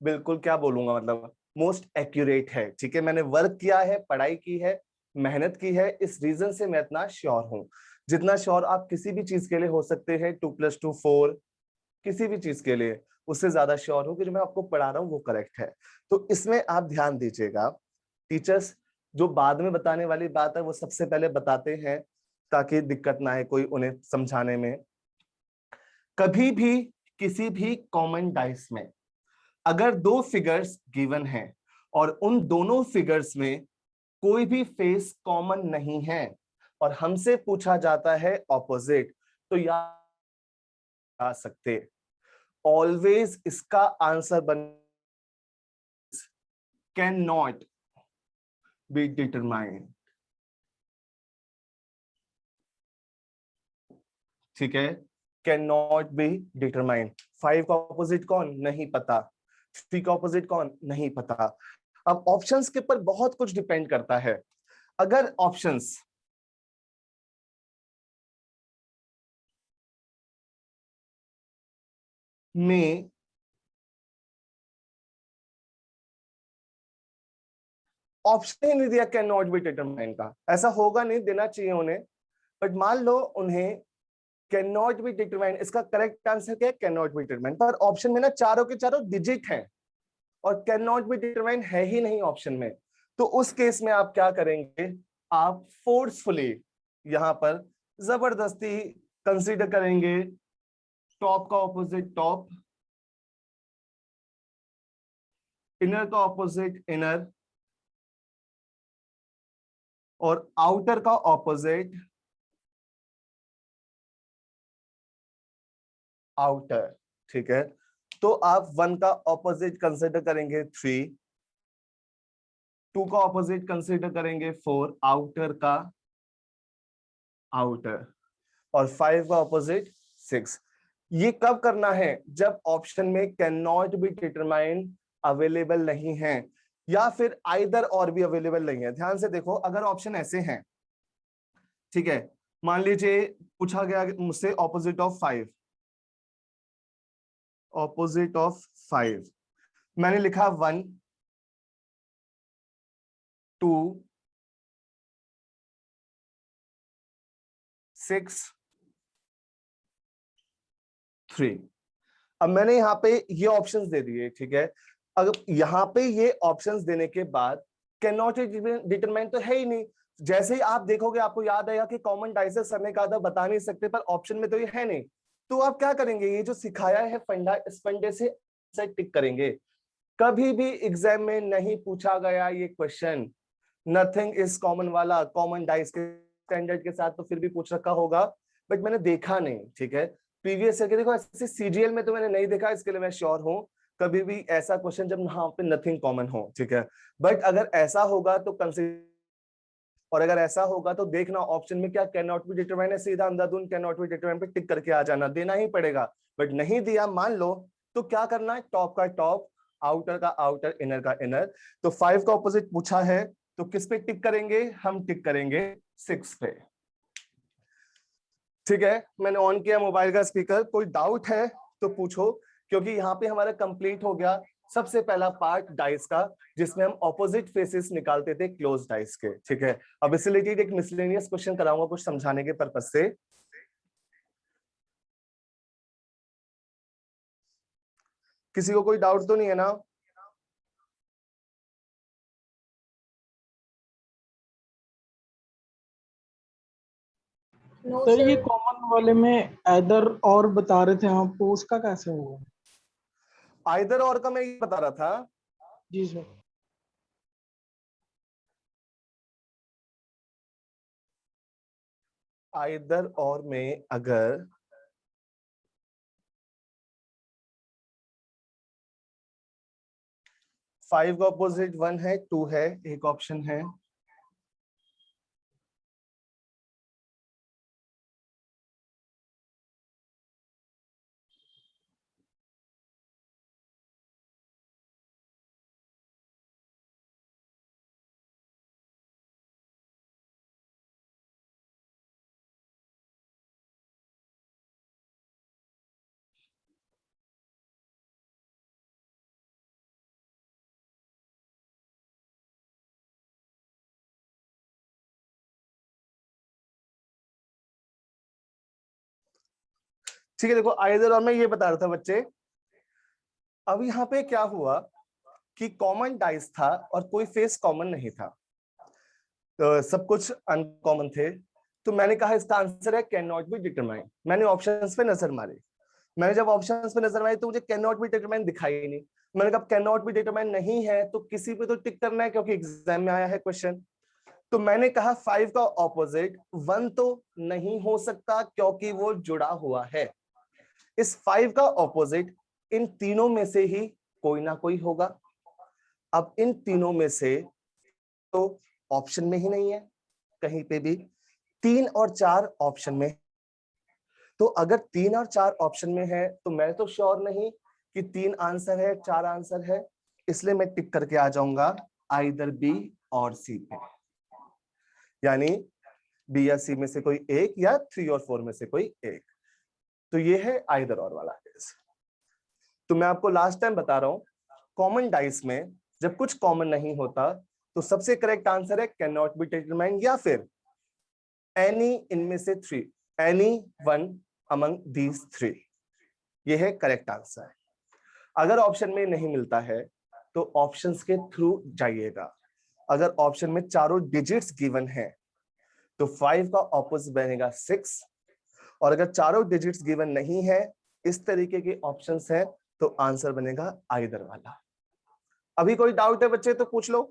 बिल्कुल क्या बोलूंगा मतलब मोस्ट एक्यूरेट है। ठीक है, मैंने वर्क किया है, पढ़ाई की है, मेहनत की है, इस रीजन से मैं इतना श्योर हूं। जितना श्योर आप किसी भी चीज के लिए हो सकते हैं, 2 + 2 4, किसी भी चीज के लिए उससे ज्यादा श्योर हूं कि जो मैं आपको पढ़ा रहा हूं वो करेक्ट है। तो इसमें आप ध्यान दीजिएगा, टीचर्स जो बाद में बताने वाली बात है वो सबसे पहले बताते हैं ताकि दिक्कत ना है कोई उन्हें समझाने में। कभी भी किसी भी कॉमन डाइस में अगर दो फिगर्स गिवन हैं और उन दोनों फिगर्स में कोई भी फेस कॉमन नहीं है और हमसे पूछा जाता है ऑपोजिट, तो याद आ सकते ऑलवेज इसका आंसर बन कैन नॉट बी डिटरमाइंड। ठीक है, कैन नॉट बी डिटरमाइंड। 5 का ऑपोजिट कौन नहीं पता, 3 का ऑपोजिट कौन नहीं पता। अब ऑप्शंस के ऊपर बहुत कुछ डिपेंड करता है। अगर ऑप्शंस में ऑप्शन ही नहीं दिया कैन नॉट बी डिटरमाइंड का, ऐसा होगा नहीं, देना चाहिए उन्हें, बट मान लो उन्हें कैन नॉट बी डिटरमाइंड, इसका करेक्ट आंसर क्या है कैन नॉट बी डिटरमाइंड, पर ऑप्शन में ना चारों के चारों डिजिट हैं और कैन नॉट बी डिटरमाइंड है ही नहीं ऑप्शन में। तो उस केस में आप क्या करेंगे, आप फोर्सफुली यहां पर जबरदस्ती कंसीडर करेंगे टॉप का ऑपोजिट टॉप, इनर का ऑपोजिट इनर और आउटर का ऑपोजिट आउटर। ठीक है, तो आप 1 का ऑपोजिट कंसीडर करेंगे 3, 2 का ऑपोजिट कंसीडर करेंगे 4 आउटर का आउटर, और 5 का ऑपोजिट 6। ये कब करना है, जब ऑप्शन में can not be determined available नहीं है या फिर आइदर और भी अवेलेबल नहीं है। ध्यान से देखो, अगर ऑप्शन ऐसे हैं, ठीक है, मान लीजिए पूछा गया मुझसे ऑपोजिट ऑफ 5, ऑपोजिट ऑफ 5 मैंने लिखा 1 2 6 3। अब मैंने यहाँ पे ये ऑप्शंस दे दिए। ठीक है, अगर यहाँ पे ये ऑप्शंस देने के बाद कैन नॉट डिटरमाइन तो है ही नहीं। जैसे ही आप देखोगे आपको याद आएगा कि कॉमन डाइसेस सर ने कहा था बता नहीं सकते, पर ऑप्शन में तो ये है नहीं। तो आप क्या करेंगे, ये जो सिखाया है फंडा, इस फंडे से टिक करेंगे। कभी भी एग्जाम में नहीं पूछा गया ये क्वेश्चन, नथिंग इज कॉमन वाला, कॉमन डाइस के स्टैंडर्ड के साथ तो फिर भी पूछ रखा होगा, बट मैंने देखा नहीं। ठीक है, प्रीवियस ईयर के देखो ऐसे सीजीएल में तो मैंने नहीं देखा, इसके लिए मैं श्योर हूं कभी भी ऐसा क्वेश्चन जब यहाँ पे नथिंग कॉमन हो। ठीक है, बट अगर ऐसा होगा तो कंसीडर, और अगर ऐसा होगा तो देखना ऑप्शन में क्या कैन नॉट बी डिटरमाइंड है, सीधा अंधाधुन कैन नॉट बी डिटरमाइंड पे टिक करके आ जाना, देना ही पड़ेगा। बट नहीं दिया मान लो तो क्या करना है, टॉप का टॉप, आउटर का आउटर, इनर का इनर। तो 5 का ऑपोजिट पूछा है तो किस पे टिक करेंगे, हम टिक करेंगे 6 पे। ठीक है, मैंने ऑन किया मोबाइल का स्पीकर, कोई डाउट है तो पूछो, क्योंकि यहाँ पे हमारा कंप्लीट हो गया सबसे पहला पार्ट डाइस का, जिसमें हम ऑपोजिट फेसेस निकालते थे क्लोज डाइस के। ठीक है, अब इससे रिलेटेड एक मिसलेनियस क्वेश्चन कराऊंगा कुछ समझाने के पर्पस से। किसी को कोई डाउट तो नहीं है ना? नो सर ये सर। कॉमन वाले में एदर और बता रहे थे आप, तो उसका कैसे होगा? आइदर और का मैं ये बता रहा था। जी सर। आइदर और में अगर फाइव का ऑपोजिट 1 है, 2 है, एक ऑप्शन है। ठीक है, देखो आइदर और में ये बता रहा था बच्चे। अब यहाँ पे क्या हुआ कि कॉमन डाइस था और कोई फेस कॉमन नहीं था, तो सब कुछ अनकॉमन थे। तो मैंने कहा इसका आंसर है कैन नॉट बी डिटरमाइंड। मैंने ऑप्शंस पे नजर मारी। मैंने जब ऑप्शंस पे नजर मारी तो मुझे कैन नॉट बी डिटरमाइंड दिखाई ही नहीं। मैंने कहा कैन नॉट बी डिटरमाइंड नहीं है तो किसी पे तो टिक करना है, क्योंकि एग्जाम में आया है क्वेश्चन। तो मैंने कहा 5 का ऑपोजिट 1 तो नहीं हो सकता क्योंकि वो जुड़ा हुआ है। इस 5 का ऑपोजिट इन तीनों में से ही कोई ना कोई होगा। अब इन तीनों में से तो ऑप्शन में ही नहीं है कहीं पे भी। 3 और 4 ऑप्शन में। तो अगर 3 और 4 ऑप्शन में है तो मैं तो श्योर नहीं कि 3 आंसर है 4 आंसर है, इसलिए मैं टिक करके आ जाऊंगा आइदर बी और सी पे, यानी बी या सी में से कोई एक या 3 और 4 में से कोई एक। तो ये है आइदर और वाला केस। तो मैं आपको लास्ट टाइम बता रहा हूं, कॉमन डाइस में जब कुछ कॉमन नहीं होता तो सबसे करेक्ट आंसर है कैन नॉट बी डिटरमाइंड या फिर एनी इनमें से 3, एनी वन अमंग दीज 3। ये है करेक्ट आंसर। अगर ऑप्शन में नहीं मिलता है तो ऑप्शंस के थ्रू जाइएगा। अगर ऑप्शन में चारों डिजिट्स गिवन है तो 5 का ऑपोजिट बनेगा 6, और अगर चारों डिजिट्स गिवन नहीं है, इस तरीके के ऑप्शंस हैं, तो आंसर बनेगा आइदर वाला। अभी कोई डाउट है बच्चे तो पूछ लो।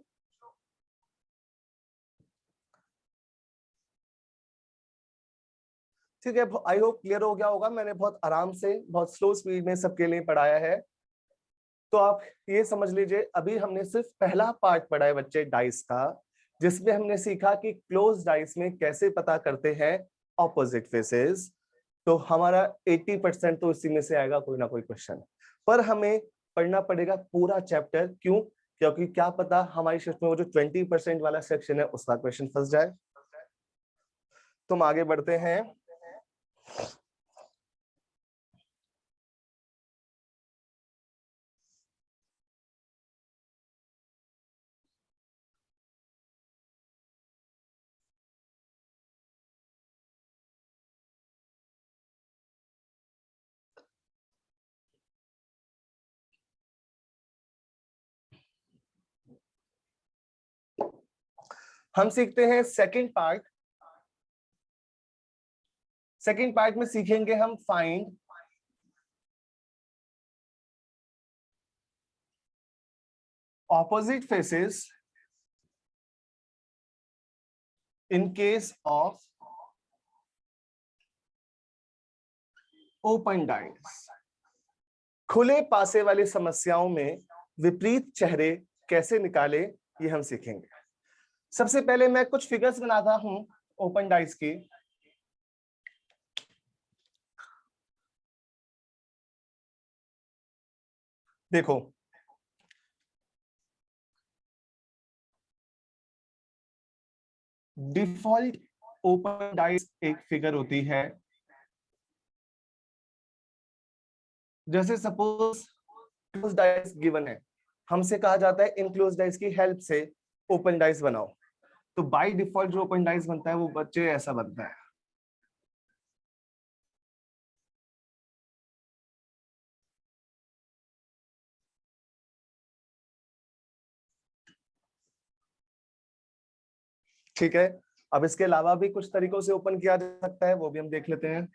ठीक है, आई होप क्लियर हो गया होगा। मैंने बहुत आराम से बहुत स्लो स्पीड में सबके लिए पढ़ाया है। तो आप ये समझ लीजिए अभी हमने सिर्फ पहला पार्ट पढ़ा है बच्चे डाइस का, जिसमें हमने सीखा कि क्लोज डाइस में कैसे पता करते हैं ऑपोजिट फेसेस। तो हमारा 80% तो इसी में से आएगा कोई ना कोई क्वेश्चन, पर हमें पढ़ना पड़ेगा पूरा चैप्टर। क्यों? क्योंकि क्या पता हमारी शिफ्ट में वो जो 20% वाला सेक्शन है उसका क्वेश्चन फंस जाए। तुम आगे बढ़ते हैं। हम सीखते हैं सेकंड पार्ट। सेकंड पार्ट में सीखेंगे हम find opposite faces in case of open dice। खुले पासे वाली समस्याओं में विपरीत चेहरे कैसे निकाले, ये हम सीखेंगे। सबसे पहले मैं कुछ फिगर्स बनाता हूं ओपन डाइस की। देखो, डिफॉल्ट ओपन डाइस एक फिगर होती है। जैसे सपोज क्लोज डाइस गिवन है, हमसे कहा जाता है इन क्लोज डाइस की हेल्प से ओपन डाइस बनाओ। तो बाय डिफॉल्ट जो ओपन डाइस बनता है वो बच्चे ऐसा बनता है। ठीक है, अब इसके अलावा भी कुछ तरीकों से ओपन किया जा सकता है, वो भी हम देख लेते हैं।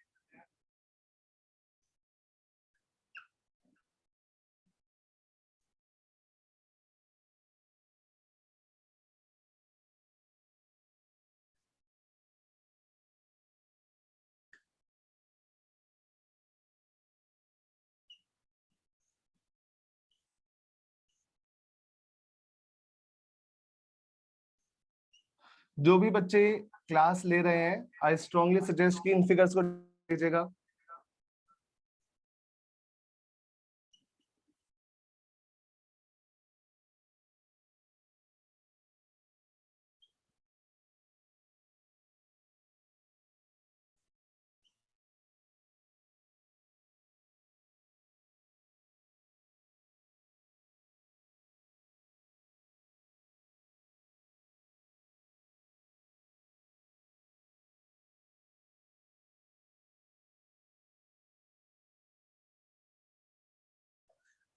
जो भी बच्चे क्लास ले रहे हैं, आई स्ट्रांगली सजेस्ट कि इन फिगर्स को लीजिएगा।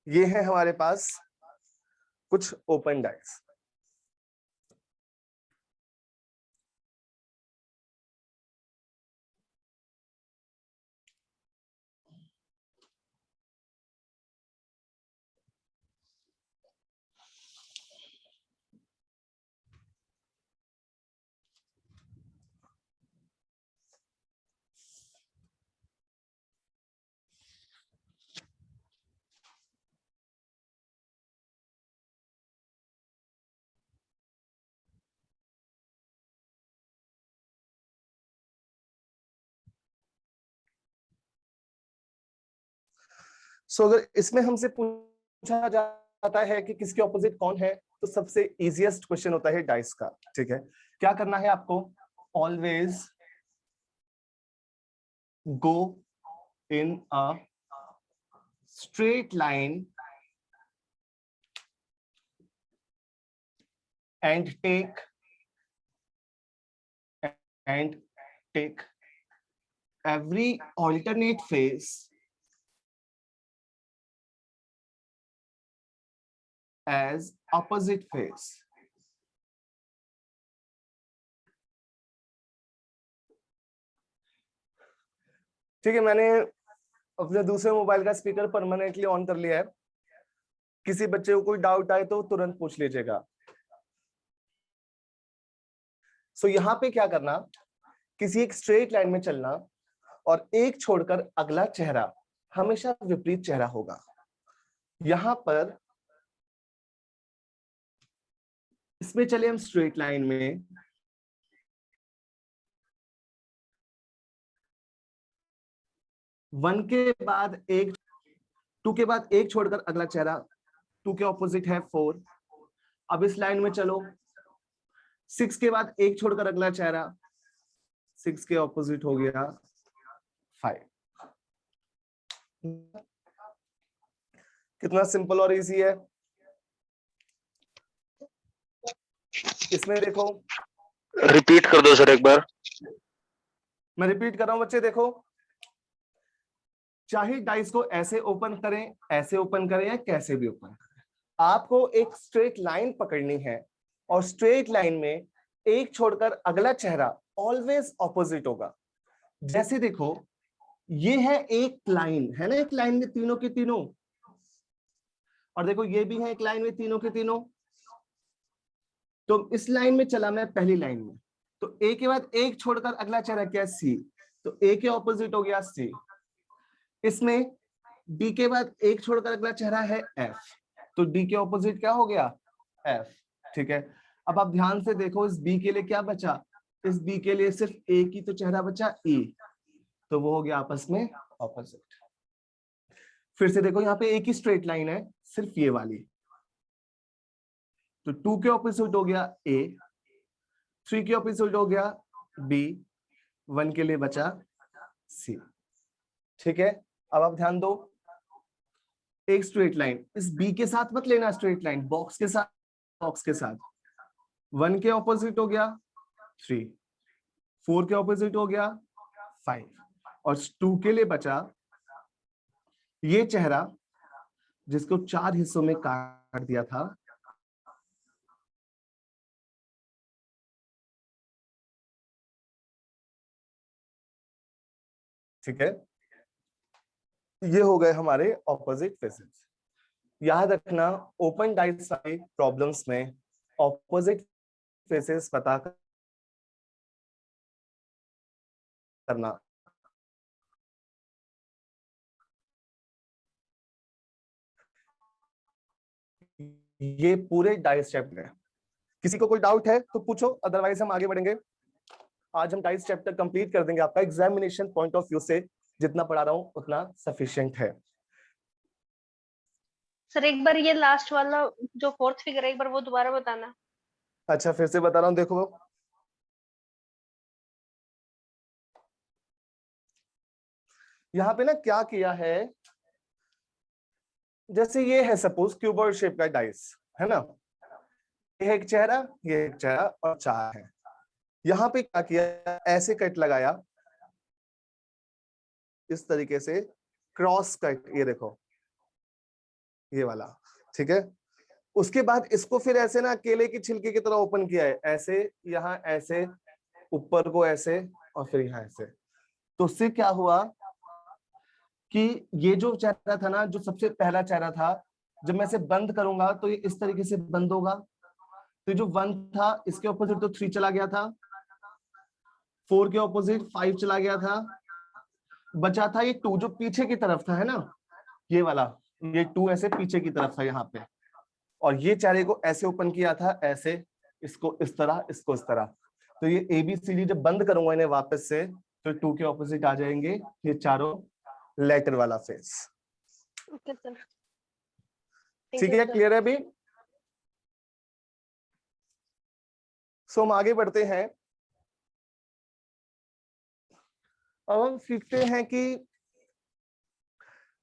ये है हमारे पास कुछ ओपन डाइस। सो अगर इसमें हमसे पूछा जाता है कि किसके ऑपोजिट कौन है, तो सबसे इजीएस्ट क्वेश्चन होता है डाइस का। ठीक है, क्या करना है आपको? Always go in a straight line and take every alternate phase as opposite phase. ठीक है, मैंने अपने दूसरे मोबाइल का स्पीकर परमानेंटली ऑन कर लिया है। किसी बच्चे को कोई डाउट आए तो तुरंत पूछ लीजिएगा। सो यहां पे क्या करना, किसी एक स्ट्रेट लाइन में चलना और एक छोड़कर अगला चेहरा हमेशा विपरीत चेहरा होगा। यहां पर इसमें चले हम स्ट्रेट लाइन में, वन के बाद एक, टू के बाद एक छोड़कर अगला चेहरा, टू के ऑपोजिट है फोर। अब इस लाइन में चलो, सिक्स के बाद एक छोड़कर अगला चेहरा, सिक्स के ऑपोजिट हो गया फाइव। कितना सिंपल और इजी है। इसमें देखो, रिपीट कर दो सर एक बार। मैं रिपीट कर रहा हूं बच्चे, देखो चाहे डाइस को ऐसे ओपन करें, ऐसे ओपन करें या कैसे भी ओपन करें, आपको एक स्ट्रेट लाइन पकड़नी है और स्ट्रेट लाइन में एक छोड़कर अगला चेहरा ऑलवेज ऑपोजिट होगा। जैसे देखो, ये है एक लाइन, है ना, एक लाइन में तीनों के तीनों, और देखो ये भी है एक लाइन में तीनों के तीनों। तो इस लाइन में चला मैं पहली लाइन में, तो ए के बाद एक छोड़कर अगला चेहरा क्या है? सी, तो ए के ऑपोजिट हो गया सी। इसमें डी के बाद एक छोड़कर अगला चेहरा है एफ, तो डी के ऑपोजिट क्या हो गया? एफ। ठीक है, अब आप ध्यान से देखो, इस बी के लिए क्या बचा? इस बी के लिए सिर्फ ए की तो चेहरा बचा ई, तो वो हो गया आपस में ऑपोजिट। फिर से देखो, यहाँ पे एक ही स्ट्रेट लाइन है, सिर्फ ये वाली, तो टू के ऑपोजिट हो गया ए, थ्री के ऑपोजिट हो गया बी, वन के लिए बचा सी। ठीक है, अब आप ध्यान दो, एक स्ट्रेट लाइन, इस बी के साथ मत लेना स्ट्रेट लाइन, बॉक्स के साथ, बॉक्स के साथ। वन के ऑपोजिट हो गया थ्री, फोर के ऑपोजिट हो गया फाइव, और टू के लिए बचा ये चेहरा जिसको चार हिस्सों में काट दिया था, ठीक है, ये हो गए हमारे ऑपोजिट फेसेस। याद रखना ओपन डाइस वाली प्रॉब्लम्स में ऑपोजिट फेसेस पता करना ये पूरे डाइस चैप्टर है। किसी को कोई डाउट है तो पूछो, अदरवाइज हम आगे बढ़ेंगे। आज हम डाइस चैप्टर कंप्लीट कर देंगे। आपका एग्जामिनेशन पॉइंट ऑफ व्यू से जितना पढ़ा रहा हूं उतना सफिशिएंट है। सर एक बार ये लास्ट वाला जो फोर्थ फिगर है एक बार वो दोबारा बताना। अच्छा फिर से बता रहा हूं, देखो यहाँ पे ना क्या किया है, जैसे ये है सपोज क्यूबॉइड शेप का डाइस है ना, ये एक चेहरा, ये एक चेहरा और चार है। यहाँ पे क्या किया, ऐसे कट लगाया इस तरीके से, क्रॉस कट, ये देखो ये वाला, ठीक है। उसके बाद इसको फिर ऐसे ना केले की छिलके की तरह ओपन किया है, ऐसे यहाँ ऐसे ऊपर को ऐसे और फिर यहाँ ऐसे। तो उससे क्या हुआ कि ये जो चेहरा था ना, जो सबसे पहला चेहरा था, जब मैं इसे बंद करूंगा तो ये इस तरीके से बंद होगा। तो जो 1 था इसके ऑपोजिट तो 3 चला गया था, 4 के ऑपोजिट 5 चला गया था, बचा था ये 2 जो पीछे की तरफ था, है ना, ये वाला, ये 2 ऐसे पीछे की तरफ था यहाँ पे। और ये चेहरे को ऐसे ओपन किया था, ऐसे, इसको इस तरह, इसको इस तरह। तो ये ABCD जब बंद करूंगा इन्हें वापस से तो 2 के ऑपोजिट आ जाएंगे ये चारों लेटर वाला फेस। ओके सर, ठीक है, क्लियर है अभी? सो हम आगे बढ़ते हैं। अब हम सीखते हैं कि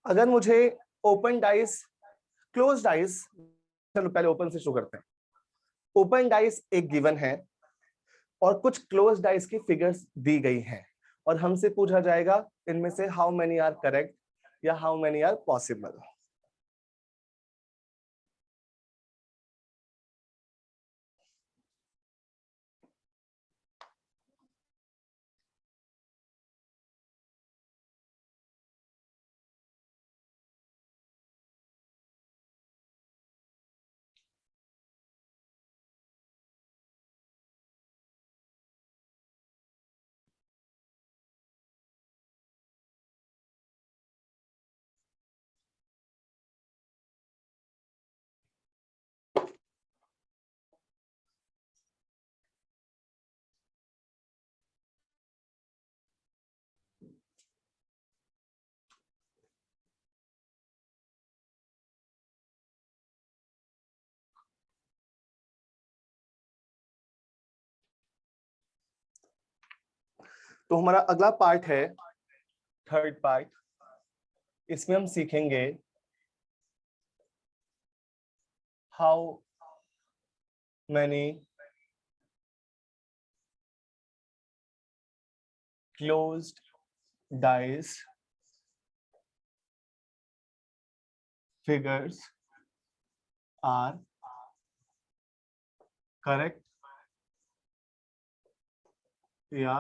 अगर मुझे ओपन डाइस, क्लोज डाइस, चलो पहले ओपन से शुरू करते हैं। ओपन डाइस एक गिवन है और कुछ क्लोज डाइस की फिगर्स दी गई हैं और हमसे पूछा जाएगा इनमें से हाउ मेनी आर करेक्ट या हाउ मेनी आर पॉसिबल। तो हमारा अगला पार्ट है थर्ड पार्ट। इसमें हम सीखेंगे how many closed dice figures are correct या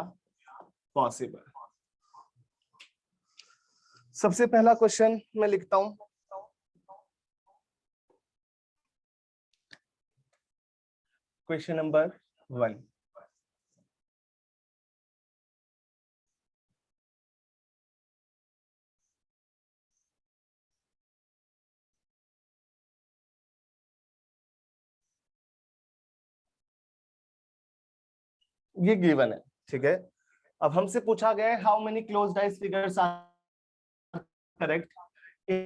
पॉसिबल। सबसे पहला क्वेश्चन मैं लिखता हूं, क्वेश्चन नंबर 1। ये गिवन है, ठीक है। अब हमसे पूछा गया है how many close dice figures are correct. है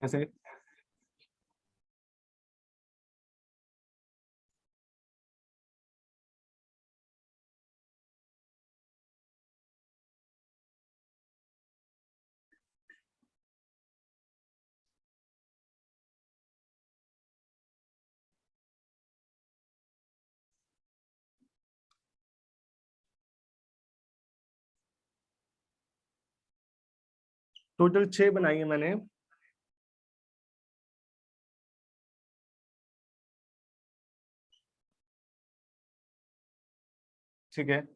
ऐसे, टोटल 6 बनाई है मैंने। ठीक है।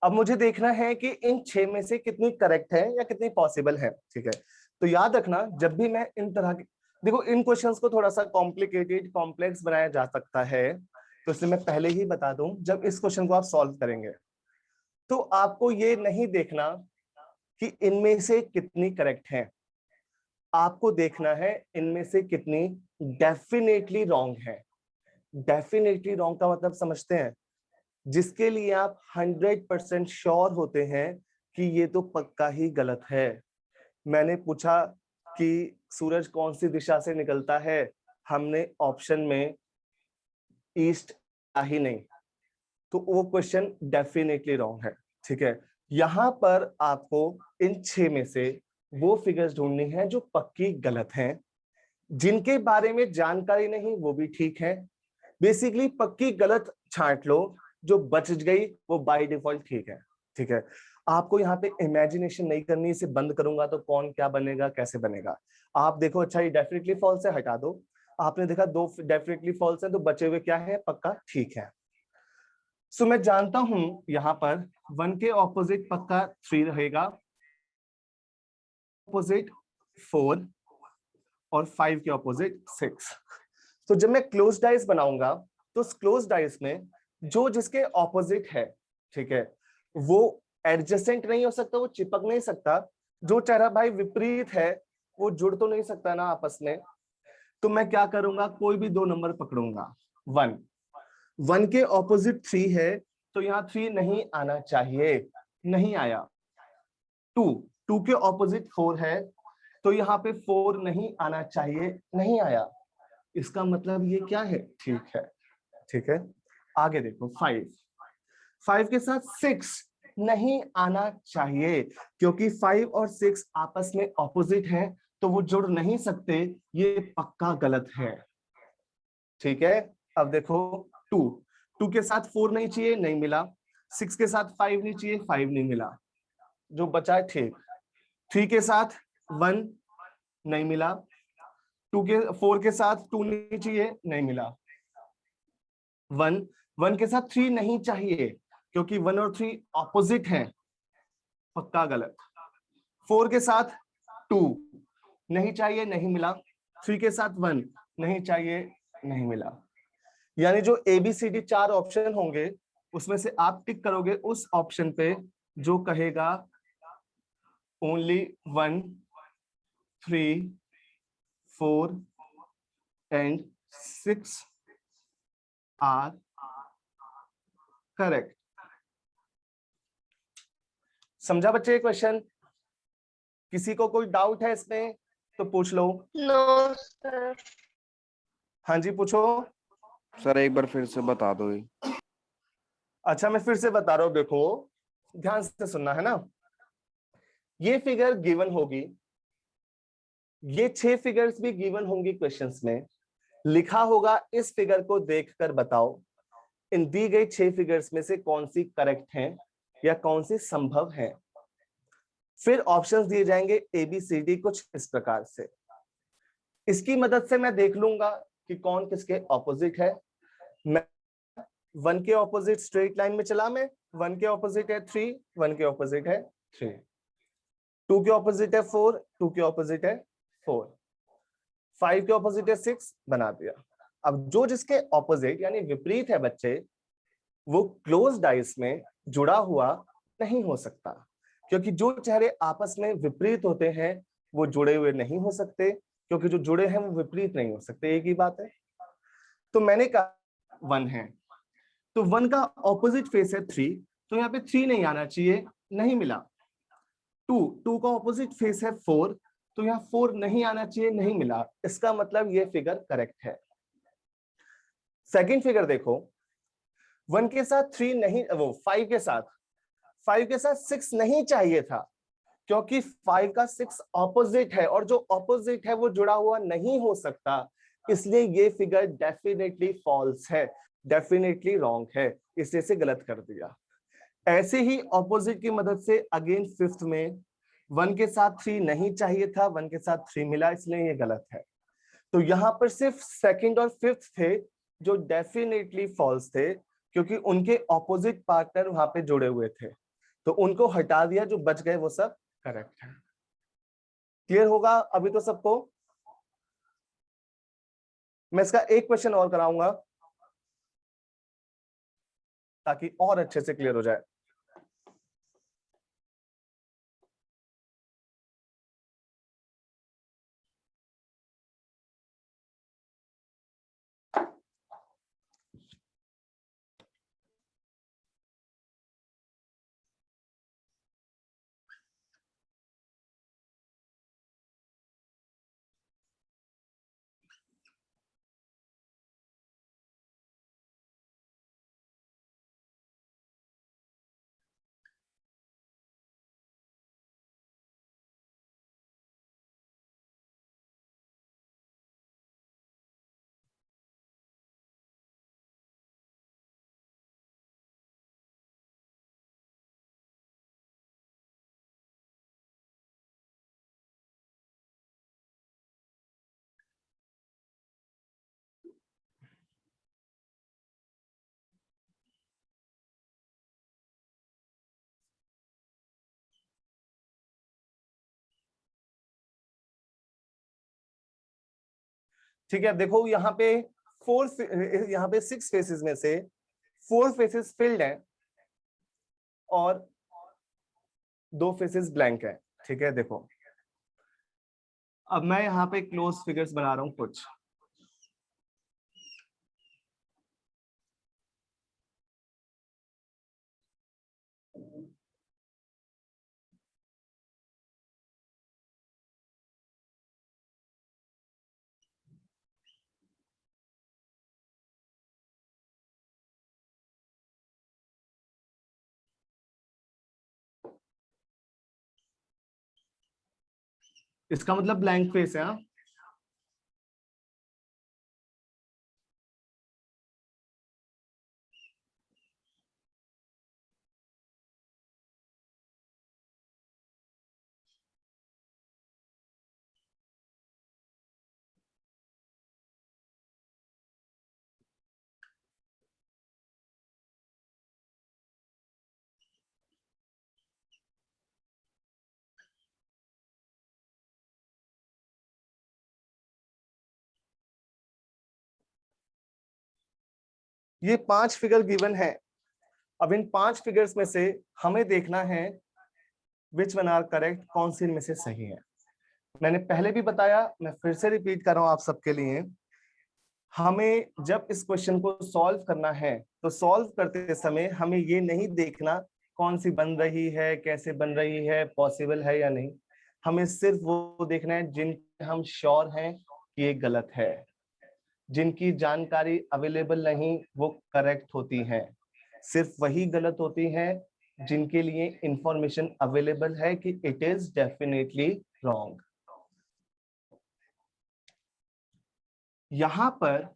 अब मुझे देखना है कि इन 6 में से कितनी करेक्ट है या कितनी पॉसिबल है, ठीक है। तो याद रखना, जब भी मैं इन तरह के, देखो इन क्वेश्चंस को थोड़ा सा कॉम्प्लिकेटेड कॉम्प्लेक्स बनाया जा सकता है, तो इसलिए मैं पहले ही बता दूं, जब इस क्वेश्चन को आप सॉल्व करेंगे तो आपको ये नहीं देखना कि इनमें से कितनी करेक्ट है, आपको देखना है इनमें से कितनी डेफिनेटली रॉन्ग है। डेफिनेटली रॉन्ग का मतलब समझते हैं, जिसके लिए आप 100% श्योर होते हैं कि ये तो पक्का ही गलत है। मैंने पूछा कि सूरज कौन सी दिशा से निकलता है, हमने ऑप्शन में ईस्ट ही नहीं, तो वो क्वेश्चन डेफिनेटली रॉन्ग है, ठीक है। यहां पर आपको इन 6 में से वो फिगर्स ढूंढनी है जो पक्की गलत हैं, जिनके बारे में जानकारी नहीं वो भी ठीक है। बेसिकली पक्की गलत छांट लो, जो बच गई वो बाय डिफॉल्ट ठीक है, ठीक है। आपको यहाँ पे इमेजिनेशन नहीं करनी, इसे बंद करूंगा तो कौन क्या बनेगा कैसे बनेगा। आप देखो, अच्छा ये डेफिनेटली फॉल्स है, हटा दो। आपने देखा 2 डेफिनेटली फॉल्स है, तो बचे हुए क्या है, पक्का ठीक है। सो मैं जानता हूं यहाँ पर 1 के ऑपोजिट पक्का 3 रहेगा, ऑपोजिट 4 और 5 के ऑपोजिट 6। तो जब मैं क्लोज डाइस बनाऊंगा तो उस क्लोज डाइस में जो जिसके ऑपोजिट है, ठीक है, वो एडजेसेंट नहीं हो सकता, वो चिपक नहीं सकता। जो चेहरा भाई विपरीत है वो जुड़ तो नहीं सकता ना आपस में। तो मैं क्या करूंगा, कोई भी 2 नंबर पकड़ूंगा। 1 के ऑपोजिट 3 है, तो यहाँ 3 नहीं आना चाहिए, नहीं आया। 2 के ऑपोजिट 4 है, तो यहाँ पे 4 नहीं आना चाहिए, नहीं आया। इसका मतलब ये क्या है, ठीक है, ठीक है। आगे देखो 5 के साथ 6 नहीं आना चाहिए, क्योंकि 5 और 6 आपस में ऑपोजिट हैं, तो वो जुड़ नहीं सकते, ये पक्का गलत है, ठीक है। अब देखो 2 के साथ 4 नहीं चाहिए, नहीं मिला। 6 के साथ 5 नहीं चाहिए, 5 नहीं मिला, जो बचा है ठीक। 3 के साथ 1 नहीं मिला। 4 के साथ 2 नहीं चाहिए, नहीं मिला। 1 के साथ 3 नहीं चाहिए, क्योंकि 1 और 3 ऑपोजिट हैं, पक्का गलत। 4 के साथ 2 नहीं चाहिए, नहीं मिला। 3 के साथ 1 नहीं चाहिए, नहीं मिला। यानी जो ABCD 4 ऑप्शन होंगे उसमें से आप टिक करोगे उस ऑप्शन पे जो कहेगा ओनली 1, 3, 4 एंड 6 आर करेक्ट। समझा बच्चे क्वेश्चन? किसी को कोई डाउट है इसमें तो पूछ लो। No sir. हाँ जी पूछो। सर एक बार फिर से बता दो ये। अच्छा मैं फिर से बता रहा हूं, देखो ध्यान से सुनना है ना। ये फिगर गिवन होगी, ये 6 फिगर्स भी गिवन होंगी क्वेश्चंस में। लिखा होगा इस फिगर को देखकर बताओ इन दी गई 6 फिगर्स में से कौन सी करेक्ट है या कौन सी संभव है। फिर ऑप्शंस दिए जाएंगे ABCD कुछ इस प्रकार से। इसकी मदद से मैं देख लूंगा कि कौन किसके ऑपोजिट है। मैं 1 के ऑपोजिट स्ट्रेट लाइन में चला, मैं 1 के ऑपोजिट है 3, 1 के ऑपोजिट है 3। 2 के ऑपोजिट है 4, 2 के ऑपोजिट है 4। 5 के ऑपोजिट है 6, बना दिया। अब जो जिसके ऑपोजिट यानी विपरीत है बच्चे, वो क्लोज डाइस में जुड़ा हुआ नहीं हो सकता, क्योंकि जो चेहरे आपस में विपरीत होते हैं वो जुड़े हुए नहीं हो सकते, क्योंकि जो जुड़े हैं वो विपरीत नहीं हो सकते, एक ही बात है। तो मैंने कहा 1 है, तो 1 का ऑपोजिट फेस है 3, तो यहाँ पे 3 नहीं आना चाहिए, नहीं मिला। 2 का ऑपोजिट फेस है 4, तो यहाँ 4 नहीं आना चाहिए, नहीं मिला। इसका मतलब ये फिगर करेक्ट है। सेकंड फिगर देखो, 1 के साथ 3 नहीं, वो 5 के साथ 6 नहीं चाहिए था, क्योंकि 5 का 6 ऑपोजिट है और जो ऑपोजिट है वो जुड़ा हुआ नहीं हो सकता, इसलिए ये फिगर डेफिनेटली फॉल्स है, डेफिनेटली रॉन्ग है, इसलिए से गलत कर दिया। ऐसे ही ऑपोजिट की मदद से अगेन 5th में 1 के साथ 3 नहीं चाहिए था, 1 के साथ 3 मिला, इसलिए ये गलत है। तो यहां पर सिर्फ 2nd और 5th थे जो डेफिनेटली फॉल्स थे, क्योंकि उनके ऑपोजिट पार्टनर वहां पे जुड़े हुए थे, तो उनको हटा दिया, जो बच गए वो सब करेक्ट है। क्लियर होगा अभी तो सबको? मैं इसका एक क्वेश्चन और कराऊंगा ताकि और अच्छे से क्लियर हो जाए। ठीक है, देखो यहाँ पे यहाँ पे 6 फेसेस में से 4 फेसेस फिल्ड हैं और 2 फेसेस ब्लैंक हैं। ठीक है, देखो अब मैं यहाँ पे क्लोज फिगर्स बना रहा हूं कुछ। इसका मतलब ब्लैंक फेस है। हाँ, ये 5 फिगर गिवन है। अब इन 5 फिगर्स में से हमें देखना है विच वन आर करेक्ट, कौन सी इनमें से सही है। मैंने पहले भी बताया, मैं फिर से रिपीट कर रहा हूं आप सबके लिए। हमें जब इस क्वेश्चन को सॉल्व करना है तो सॉल्व करते समय हमें ये नहीं देखना कौन सी बन रही है, कैसे बन रही है, पॉसिबल है या नहीं। हमें सिर्फ वो देखना है जिन हम श्योर हैं कि ये गलत है, जिनकी जानकारी अवेलेबल नहीं वो करेक्ट होती है। सिर्फ वही गलत होती है जिनके लिए इंफॉर्मेशन अवेलेबल है कि इट इज डेफिनेटली रॉन्ग। यहां पर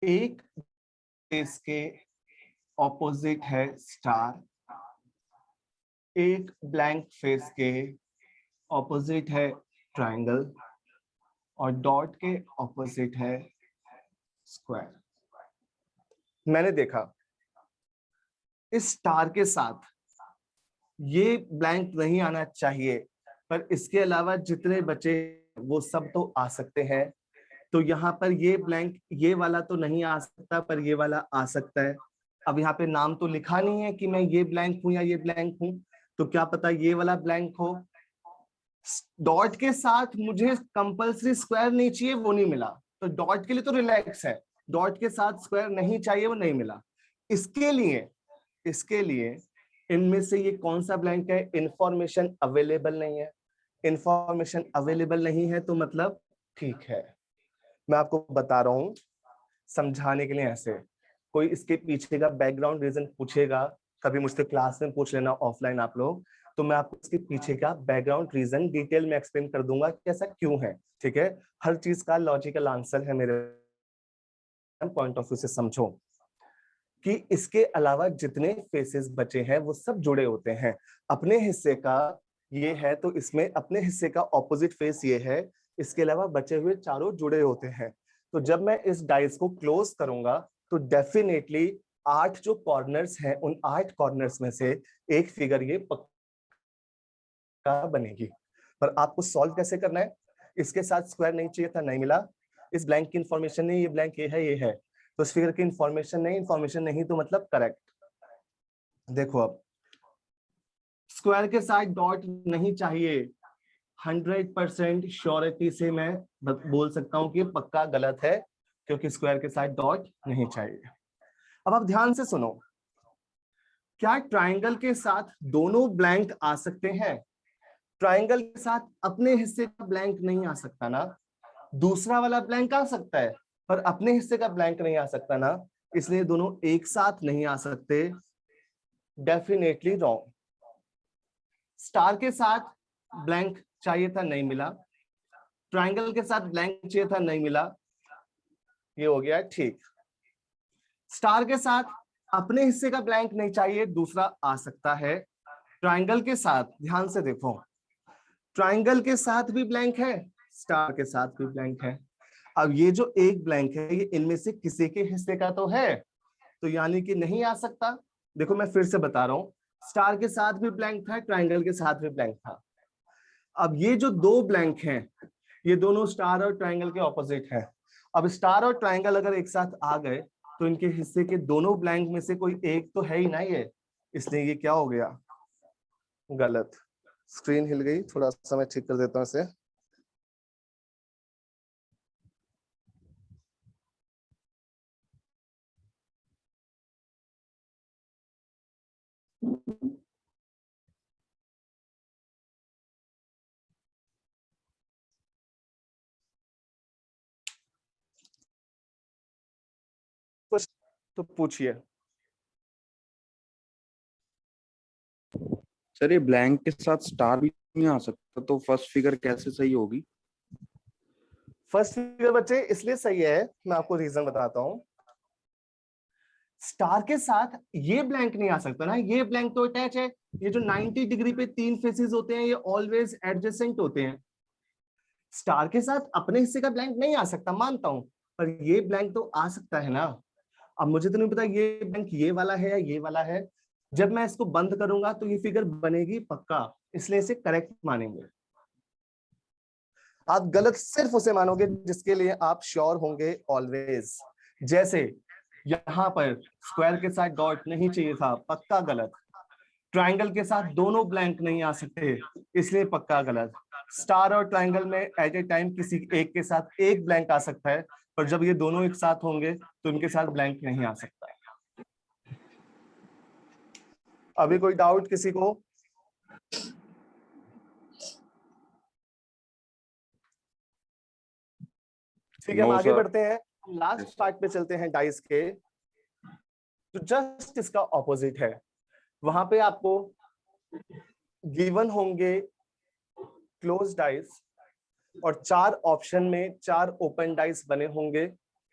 एक फेस के ऑपोजिट है स्टार, एक ब्लैंक फेस के ऑपोजिट है ट्रायंगल और डॉट के ऑपोजिट है स्क्वायर। मैंने देखा इस स्टार के साथ ये ब्लैंक नहीं आना चाहिए, पर इसके अलावा जितने बचे वो सब तो आ सकते हैं। तो यहाँ पर ये ब्लैंक, ये वाला तो नहीं आ सकता, पर ये वाला आ सकता है। अब यहाँ पे नाम तो लिखा नहीं है कि मैं ये ब्लैंक हूं या ये ब्लैंक हूं, तो क्या पता ये वाला ब्लैंक हो। डॉट के साथ मुझे कंपल्सरी स्क्वायर नहीं चाहिए, वो नहीं मिला, तो डॉट के लिए तो रिलैक्स है। डॉट के साथ स्क्वायर नहीं चाहिए, वो नहीं मिला। इसके लिए इनमें से ये कौन सा ब्लैंक है? इंफॉर्मेशन अवेलेबल नहीं है। इंफॉर्मेशन अवेलेबल नहीं है तो मतलब ठीक है। मैं आपको बता रहा हूं समझाने के लिए। ऐसे कोई इसके पीछे का बैकग्राउंड रीजन पूछेगा, कभी मुझसे क्लास में पूछ लेना ऑफलाइन आप लोग, तो मैं आपको इसके पीछे का बैकग्राउंड रीजन डिटेल में एक्सप्लेन कर दूंगा कि ऐसा क्यों है। ठीक है, हर चीज का लॉजिकल आंसर है मेरे पॉइंट ऑफ व्यू से। समझो कि इसके अलावा जितने फेसेस बचे हैं वो सब जुड़े होते हैं। अपने हिस्से का ये है तो इसमें अपने हिस्से का ऑपोजिट फेस ये है, इसके अलावा बचे हुए चारों जुड़े होते हैं। तो जब मैं इस डाइस को क्लोज करूंगा तो डेफिनेटली 8 जो कॉर्नर्स हैं उन 8 कॉर्नर्स में से एक फिगर ये पक्का बनेगी। पर आपको सॉल्व कैसे करना है, इसके साथ स्क्वायर नहीं चाहिए था, नहीं मिला, इस ब्लैंक की इंफॉर्मेशन नहीं, ये ब्लैंक ये है, तो इस फिगर की इंफॉर्मेशन नहीं तो मतलब करेक्ट। देखो अब स्क्वायर के साथ डॉट नहीं चाहिए, 100% श्योरिटी से मैं बोल सकता हूं कि पक्का गलत है, क्योंकि स्क्वायर के साथ डॉट नहीं चाहिए। अब आप ध्यान से सुनो, क्या ट्राइंगल के साथ दोनों ब्लैंक आ सकते हैं? ट्राइंगल के साथ अपने हिस्से का ब्लैंक नहीं आ सकता ना, दूसरा वाला ब्लैंक आ सकता है पर अपने हिस्से का ब्लैंक नहीं आ सकता ना, इसलिए दोनों एक साथ नहीं आ सकते, डेफिनेटली रॉन्ग। स्टार के साथ ब्लैंक चाहिए था, नहीं मिला, ट्राइंगल के साथ ब्लैंक चाहिए था, नहीं मिला, ये हो गया ठीक। स्टार के साथ अपने हिस्से का ब्लैंक नहीं चाहिए, दूसरा आ सकता है। ट्राइंगल के साथ ध्यान से देखो, ट्राइंगल के साथ भी ब्लैंक है, स्टार के साथ भी ब्लैंक है। अब ये जो एक ब्लैंक है ये इनमें से किसी के हिस्से का तो है, तो यानी कि नहीं आ सकता। देखो मैं फिर से बता रहा हूं, स्टार के साथ भी ब्लैंक था, ट्राइंगल के साथ भी ब्लैंक था। अब ये जो दो ब्लैंक हैं ये दोनों स्टार और ट्राइंगल के ऑपोजिट है। अब स्टार और ट्राइंगल अगर एक साथ आ गए तो इनके हिस्से के दोनों ब्लैंक में से कोई एक तो है ही ना ये, इसलिए ये क्या हो गया, गलत। स्क्रीन हिल गई, थोड़ा सा मैं ठीक कर देता हूं इसे। कुछ तो पूछिए। सर ये ब्लैंक के साथ स्टार भी नहीं आ सकता, तो फर्स्ट फिगर कैसे सही होगी? फर्स्ट फिगर बच्चे इसलिए सही है, मैं आपको रीजन बताता हूं। स्टार के साथ ये ब्लैंक नहीं आ सकता ना, ये ब्लैंक तो अटैच है, ये जो 90 डिग्री पे 3 फेसेस होते हैं ये ऑलवेज एडजेसेंट होते हैं। स्टार के साथ अपने हिस्से का ब्लैंक नहीं आ सकता मानता हूं, पर ये ब्लैंक तो आ सकता है ना। अब मुझे तो नहीं पता ये ब्लैंक ये वाला है या ये वाला है, जब मैं इसको बंद करूंगा तो ये फिगर बनेगी पक्का, इसलिए इसे करेक्ट मानेंगे। आप गलत सिर्फ उसे मानोगे जिसके लिए आप श्योर होंगे ऑलवेज। जैसे यहां पर स्क्वायर के साथ डॉट नहीं चाहिए था, पक्का गलत। ट्राइंगल के साथ दोनों ब्लैंक नहीं आ सकते, इसलिए पक्का गलत। स्टार और ट्राइंगल में एट ए टाइम किसी एक के साथ एक ब्लैंक आ सकता है, पर जब ये दोनों एक साथ होंगे तो इनके साथ ब्लैंक नहीं आ सकता। अभी कोई डाउट किसी को? ठीक है, हम आगे बढ़ते हैं, लास्ट पार्ट पे चलते हैं डाइस के, तो जस्ट इसका ऑपोजिट है। वहां पे आपको गिवन होंगे क्लोज डाइस और 4 ऑप्शन में 4 ओपन डाइस बने होंगे।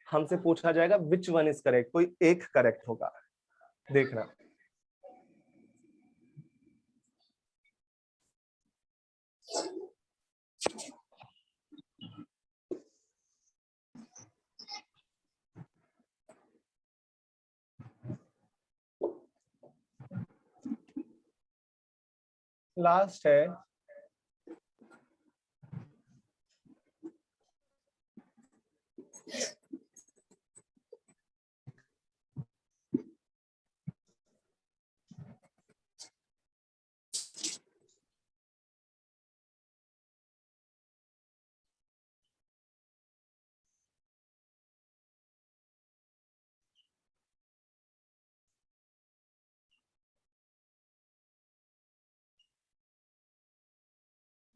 हमसे पूछा जाएगा विच वन इज करेक्ट, कोई एक करेक्ट होगा। देखना लास्ट है,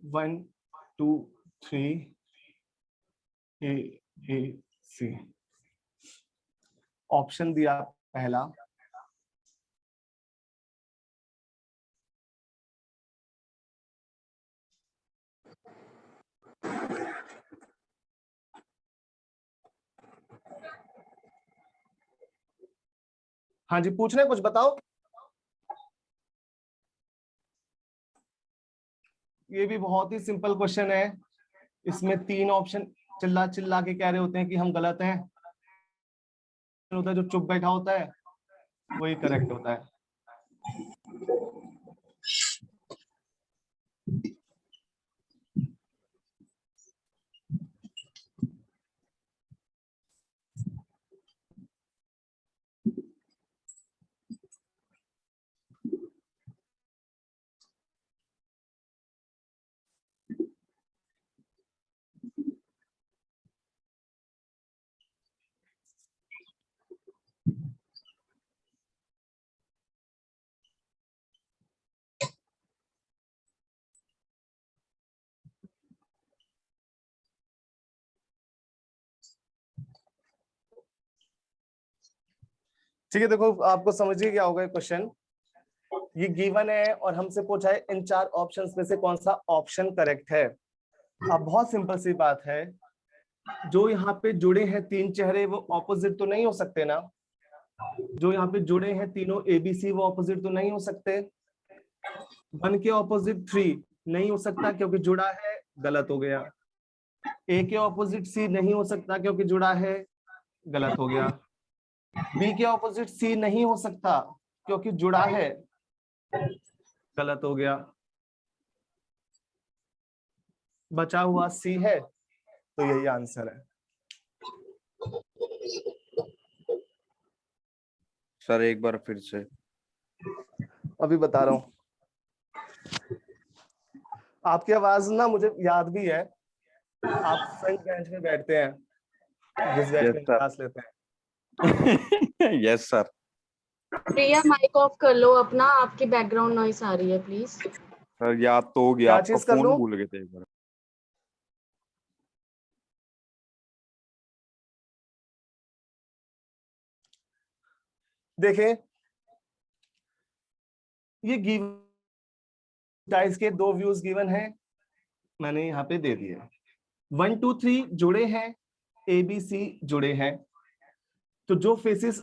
वन 2 3 ए सी। ऑप्शन दिया पहला, हाँ जी पूछ रहे कुछ बताओ। ये भी बहुत ही सिंपल क्वेश्चन है, इसमें 3 ऑप्शन चिल्ला चिल्ला के कह रहे होते हैं कि हम गलत हैं, होता है जो चुप बैठा होता है, वही करेक्ट होता है। ठीक है, देखो आपको समझिए क्या होगा क्वेश्चन। ये गिवन है और हमसे पूछा है इन 4 ऑप्शंस में से कौन सा ऑप्शन करेक्ट है। अब बहुत सिंपल सी बात है, जो यहाँ पे जुड़े हैं 3 चेहरे वो ऑपोजिट तो नहीं हो सकते ना। जो यहाँ पे जुड़े हैं तीनों एबीसी वो ऑपोजिट तो नहीं हो सकते। 1 के ऑपोजिट 3 नहीं हो सकता क्योंकि जुड़ा है, गलत हो गया। ए के ऑपोजिट सी नहीं हो सकता क्योंकि जुड़ा है, गलत हो गया। बी के ऑपोजिट सी नहीं हो सकता क्योंकि जुड़ा है, गलत हो गया। बचा हुआ सी है, तो यही आंसर है। सर एक बार फिर से। अभी बता रहा हूं। आपकी आवाज ना मुझे याद भी है, आप फ्रंट बेंच में बैठते हैं जिस बेंच Yes, में sir. क्लास लेते हैं। Yes sir. Priya mic off कर लो अपना, आपकी बैकग्राउंड नॉइस आ रही है प्लीज। सर याद तो हो गया, क्या आपका चीज कर फोन लूं? भूल गए थे एक बार। देखें, ये गिवन डाइस के 2 व्यूज गिवन है, मैंने यहाँ पे दे दिए। 1 2 3 जुड़े हैं, ए बी सी जुड़े हैं, तो जो फेसेस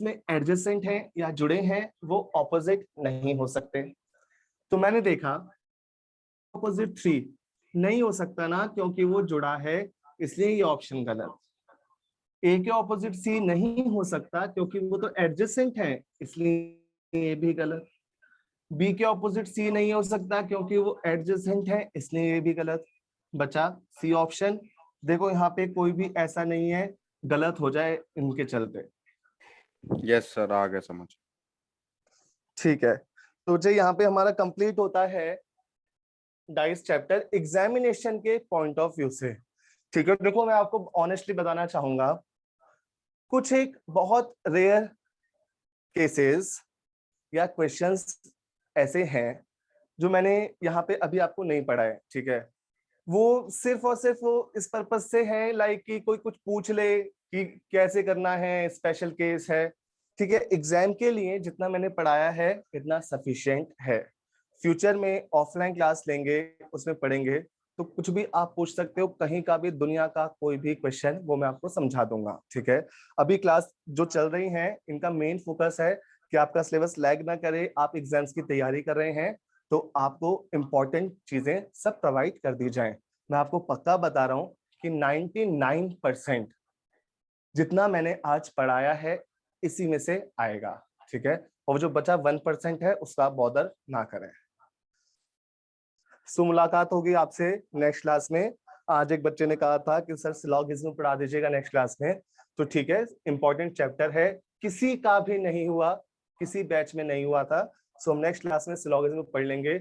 में एडजेसेंट हैं या जुड़े हैं वो ऑपोजिट नहीं हो सकते। तो मैंने देखा ऑपोजिट 3 नहीं हो सकता ना क्योंकि वो जुड़ा है, इसलिए ये ऑप्शन गलत। ए के ऑपोजिट सी नहीं हो सकता क्योंकि वो तो एडजेसेंट है, इसलिए ये भी गलत। बी के ऑपोजिट सी नहीं हो सकता क्योंकि वो एडजेसेंट है, इसलिए ये भी गलत। बचा सी ऑप्शन। देखो यहाँ पे कोई भी ऐसा नहीं है गलत हो जाए इनके चलते। यस सर, आ गया समझ। ठीक है, तो जो यहाँ पे हमारा कंप्लीट होता है डाइस चैप्टर एग्जामिनेशन के पॉइंट ऑफ व्यू से। ठीक है, देखो मैं आपको ऑनेस्टली बताना चाहूंगा, कुछ एक बहुत रेयर केसेस या क्वेश्चंस ऐसे हैं जो मैंने यहाँ पे अभी आपको नहीं पढ़ा है। ठीक है, वो सिर्फ और सिर्फ वो इस पर्पज से है लाइक कि कोई कुछ पूछ ले कि कैसे करना है, स्पेशल केस है। ठीक है, एग्जाम के लिए जितना मैंने पढ़ाया है इतना सफिशिएंट है। फ्यूचर में ऑफलाइन क्लास लेंगे, उसमें पढ़ेंगे, तो कुछ भी आप पूछ सकते हो, कहीं का भी दुनिया का कोई भी क्वेश्चन वो मैं आपको समझा दूंगा। ठीक है, अभी क्लास जो चल रही है इनका मेन फोकस है कि आपका सिलेबस लैग ना करे, आप एग्जाम्स की तैयारी कर रहे हैं तो आपको इंपॉर्टेंट चीजें सब प्रोवाइड कर दी जाएं। मैं आपको पक्का बता रहा हूं कि 99% जितना मैंने आज पढ़ाया है इसी में से आएगा। ठीक है, और जो बचा 1% है उसका आप बॉदर ना करें। सो मुलाकात होगी आपसे नेक्स्ट क्लास में। आज एक बच्चे ने कहा था कि सर सिलॉगिज्म पढ़ा दीजिएगा नेक्स्ट क्लास में, तो ठीक है, इंपॉर्टेंट चैप्टर है, किसी का भी नहीं हुआ, किसी बैच में नहीं हुआ था। सो हम नेक्स्ट क्लास में सिलॉगिज्म पढ़ लेंगे।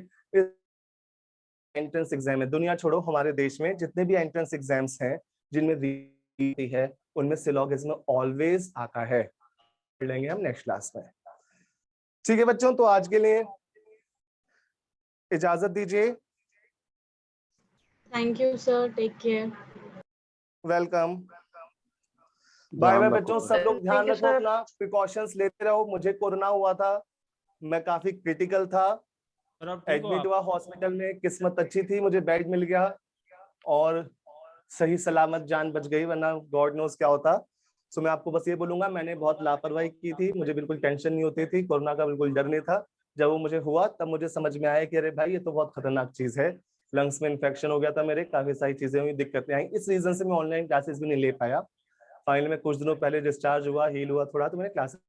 एंट्रेंस एग्जाम है, दुनिया छोड़ो, हमारे देश में जितने भी एंट्रेंस एग्जाम्स हैं जिनमें रीति है उनमें सिलॉगिज्म ऑलवेज आता है, पढ़ लेंगे हम नेक्स्ट क्लास में। ठीक है बच्चों, तो आज के लिए इजाजत दीजिए। Thank you sir, take care. Welcome, bye bye बच्चों, सब लोग ध्यान Thank you, रखो, sir. अपना प्रिकॉशंस लेते रहो। मुझे कोरोना हुआ था, मैं काफी क्रिटिकल था, सर अब ठीक हो एडमिट आप? हुआ हॉस्पिटल में, किस्मत अच्छी थी, मुझे बेड मिल गया और सही सलामत जान बच गई, वरना गॉड नोस क्या होता। सो मैं आपको बस ये बोलूंगा, मैंने बहुत लापरवाही की थी, मुझे बिल्कुल टेंशन नहीं होती थी, कोरोना का बिल्कुल डर नहीं था। जब वो मुझे हुआ तब मुझे समझ में आया कि अरे भाई ये तो बहुत खतरनाक चीज है, लंग्स में इन्फेक्शन हो गया था मेरे, काफी सारी चीजें हुई, दिक्कतें आई, इस रीजन से मैं ऑनलाइन क्लासेस भी नहीं ले पाया। फाइनली में कुछ दिनों पहले डिस्चार्ज हुआ, हील हुआ थोड़ा, तो मैंने क्लासेस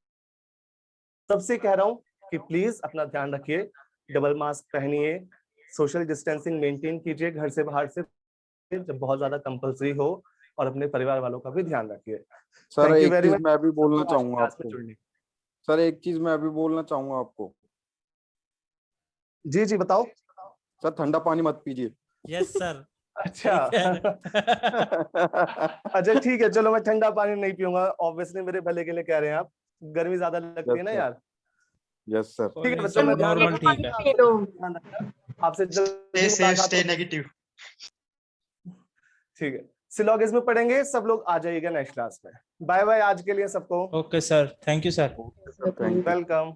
सबसे कह रहा हूँ कि प्लीज अपना ध्यान रखिए, डबल मास्क पहनिए, सोशल डिस्टेंसिंग मेंटेन कीजिए घर से बाहर से जब बहुत ज्यादा कंपल्सरी हो, और अपने परिवार वालों का भी ध्यान रखिए। सर Thank you एक very चीज much मैं अभी बोलना आज की चाहूंगा क्लास में आपको। जुड़ने। सर एक चीज मैं अभी बोलना चाहूंगा आपको। जी जी बताओ। सर ठंडा पानी मत पीजिए। Yes sir. अच्छा अच्छा ठीक है, चलो मैं ठंडा पानी नहीं पीऊंगा, ऑब्वियसली मेरे भले के लिए कह रहे हैं आप, गर्मी ज्यादा लगती है ना यार। Yes sir. ठीक है नहीं बच्चों, सर, मैं ध्यान नॉर्मल रखूंगा, ठीक है। P low. ध्यान रखना। आपसे जल्दी स्टे मुलाकात स्टे होगी। नेगेटिव। ठीक है, सिलॉगिज्म में पढ़ेंगे, सब लोग आ जाइएगा नेक्स्ट क्लास में। बाय बाय आज के लिए सबको, okay sir, thank you sir. Thank you. Welcome.